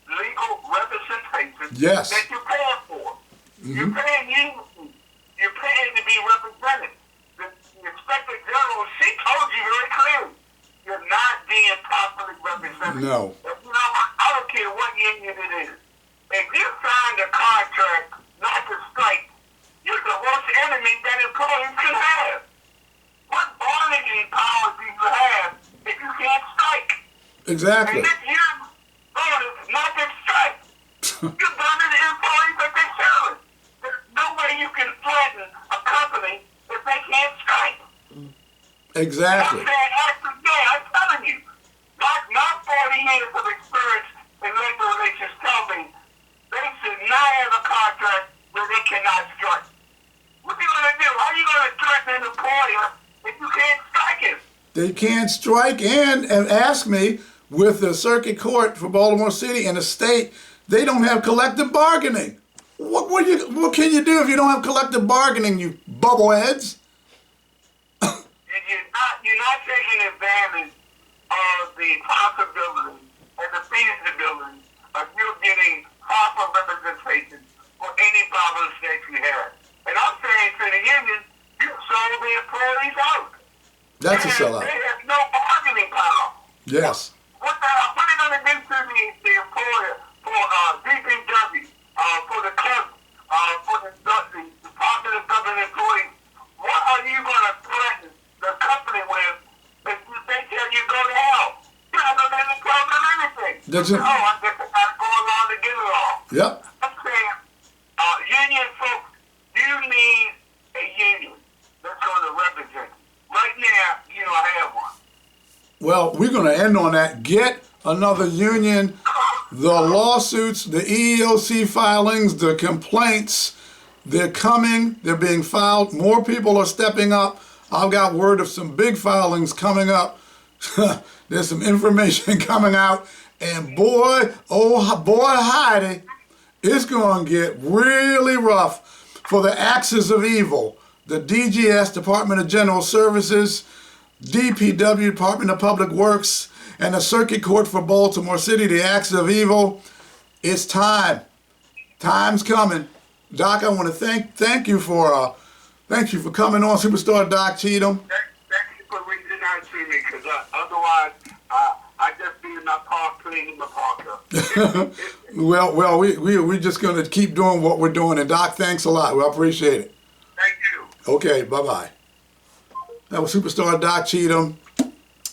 legal representation that you're paying for. Mm-hmm. You're paying unity. You're paying to be represented. The Inspector General, she told you very clearly, you're not being properly represented. No. I don't care what union it is. If you signed a contract not to strike, you're the worst enemy that employees can have. What bargaining power do you have if you can't strike? Exactly. And if you voted not to strike, you're burning the employees that they serve. There's no way you can threaten a company if they can't strike. Exactly. I'm telling you, not 40 years of experience in labor relations tell me they should not have a contract where they cannot strike. What are you going to do? How are you going to threaten an employer if you can't strike him? They can't strike, and ask me, with the circuit court for Baltimore City and the state, they don't have collective bargaining. What can you do if you don't have collective bargaining, you bubbleheads? you're not taking advantage of the possibility and the feasibility of you getting proper representation for any problems that you have. And I'm saying to the union, you sold the employees out. That's a sellout. They have no bargaining power. Yes. What are you going to do to the employer for DPW, for the clerk, for the Department of Government employees? What are you going to threaten the company with if they tell you go to hell? You're not going to tell them anything. I guess I got to go along to get along. Yep. I'm saying, union folks, you need a union that's going to represent you. Right now, you don't have one. Well, we're going to end on that. Get another union. The lawsuits, the EEOC filings, the complaints, they're coming. They're being filed. More people are stepping up. I've got word of some big filings coming up. There's some information coming out. And boy, oh boy, Heidi, it's going to get really rough for the axis of evil. The DGS, Department of General Services, DPW, Department of Public Works, and the Circuit Court for Baltimore City, the axis of evil. It's time. Time's coming. Doc, I want to thank you for coming on, Superstar Doc Cheatham. Thank you for reaching out to me, because otherwise I just be in my park cleaning my park up. Well, we're just going to keep doing what we're doing. And Doc, thanks a lot. We appreciate it. Thank you. Okay, bye-bye. That was Superstar Doc Cheatham.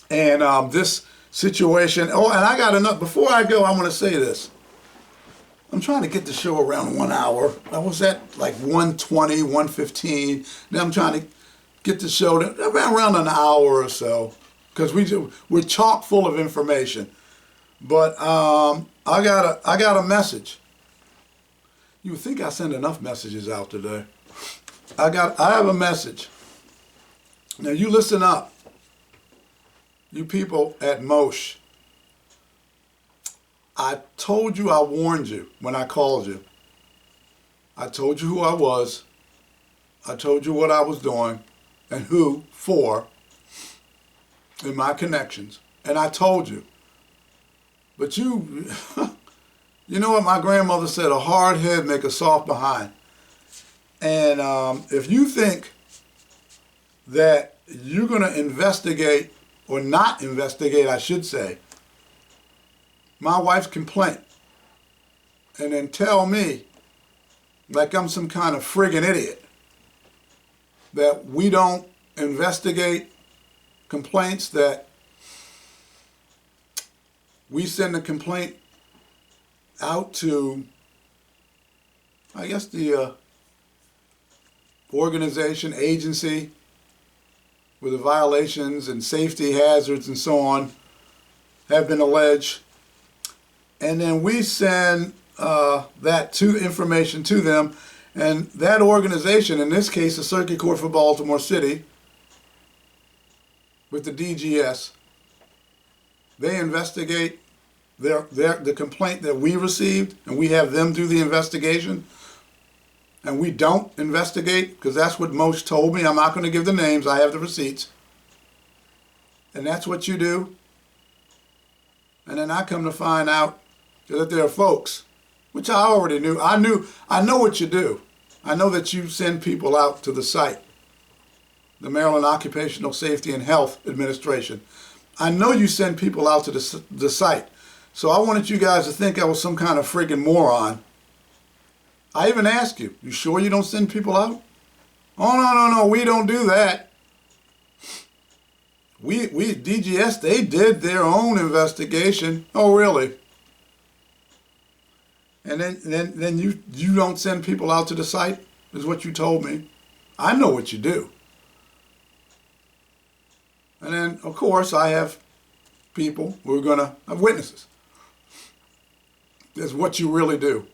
And this situation. Oh, and I got another. Before I go, I want to say this. I'm trying to get the show around 1 hour. I was at like 1:20, 1:15. Now I'm trying to get the show to around an hour or so, because we're chock full of information. But I got a message. You would think I send enough messages out today. I have a message. Now you listen up. You people at Mosh. I told you, I warned you when I called you. I told you who I was. I told you what I was doing and who for in my connections. And I told you. But you know what my grandmother said, a hard head make a soft behind. And if you think that you're going to investigate, or not investigate, I should say, my wife's complaint, and then tell me, like I'm some kind of friggin' idiot, that we don't investigate complaints, that we send a complaint out to, I guess, the organization, agency, where the violations and safety hazards and so on have been alleged. And then we send that information to them, and that organization, in this case the Circuit Court for Baltimore City, with the DGS, they investigate the complaint that we received, and we have them do the investigation. And we don't investigate, because that's what Mosh told me. I'm not going to give the names. I have the receipts. And that's what you do. And then I come to find out that there are folks, which I already knew. I know what you do. I know that you send people out to the site, the Maryland Occupational Safety and Health Administration. I know you send people out to the site. So I wanted you guys to think I was some kind of friggin' moron. I even asked you, you sure you don't send people out? Oh, no, we don't do that. We DGS, they did their own investigation. Oh, really? And then you don't send people out to the site, is what you told me. I know what you do. And then, of course, I have people who are going to have witnesses. That's what you really do.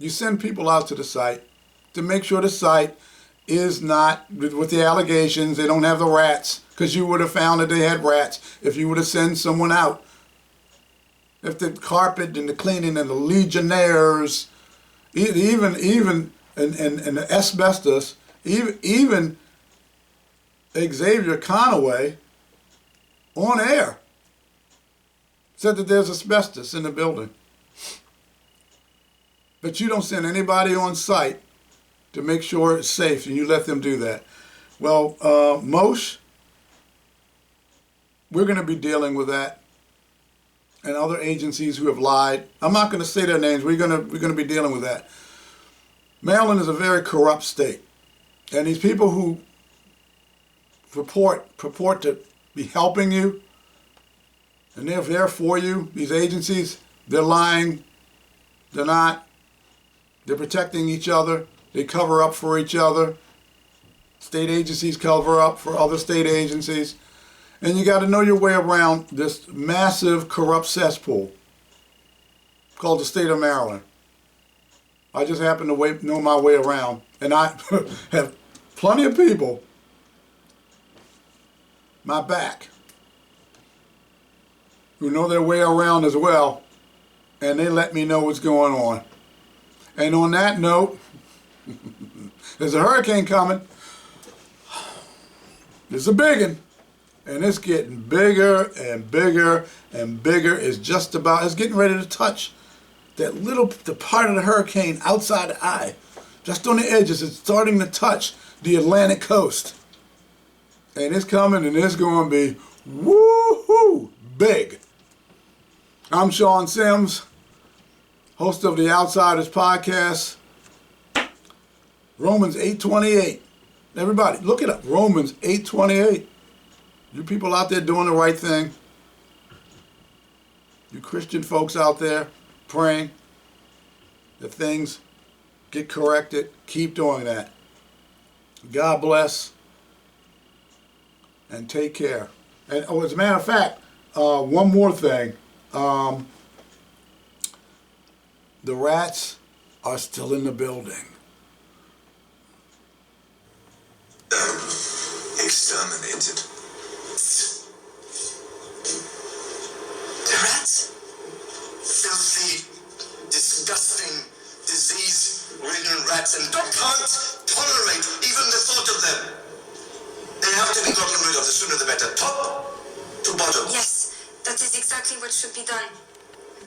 You send people out to the site to make sure the site is not, with the allegations, they don't have the rats, because you would have found that they had rats if you would have sent someone out. If the carpet and the cleaning and the Legionnaires, even and the asbestos, even Xavier Conaway, on air, said that there's asbestos in the building. But you don't send anybody on site to make sure it's safe, and you let them do that. Well, Moshe, we're going to be dealing with that, and other agencies who have lied. I'm not going to say their names. We're going to be dealing with that. Maryland is a very corrupt state, and these people who purport to be helping you, and they're there for you, these agencies, they're lying. They're not. They're protecting each other. They cover up for each other. State agencies cover up for other state agencies. And you got to know your way around this massive corrupt cesspool called the state of Maryland. I just happen to know my way around. And I have plenty of people my back who know their way around as well. And they let me know what's going on. And on that note, there's a hurricane coming. It's a big one. And it's getting bigger and bigger and bigger. It's getting ready to touch the part of the hurricane outside the eye. Just on the edges, it's starting to touch the Atlantic coast. And it's coming, and it's going to be woo-hoo big. I'm Sean Sims, host of the Outsiders podcast. Romans 8:28. Everybody, look it up. Romans 8:28. You people out there doing the right thing. You Christian folks out there praying that things get corrected. Keep doing that. God bless. And take care. And as a matter of fact, one more thing. The rats are still in the building. Exterminated. The rats? Filthy, disgusting, disease-ridden rats, and can't tolerate even the thought of them. They have to be gotten rid of. The sooner the better. Top to bottom. Yes, that is exactly what should be done.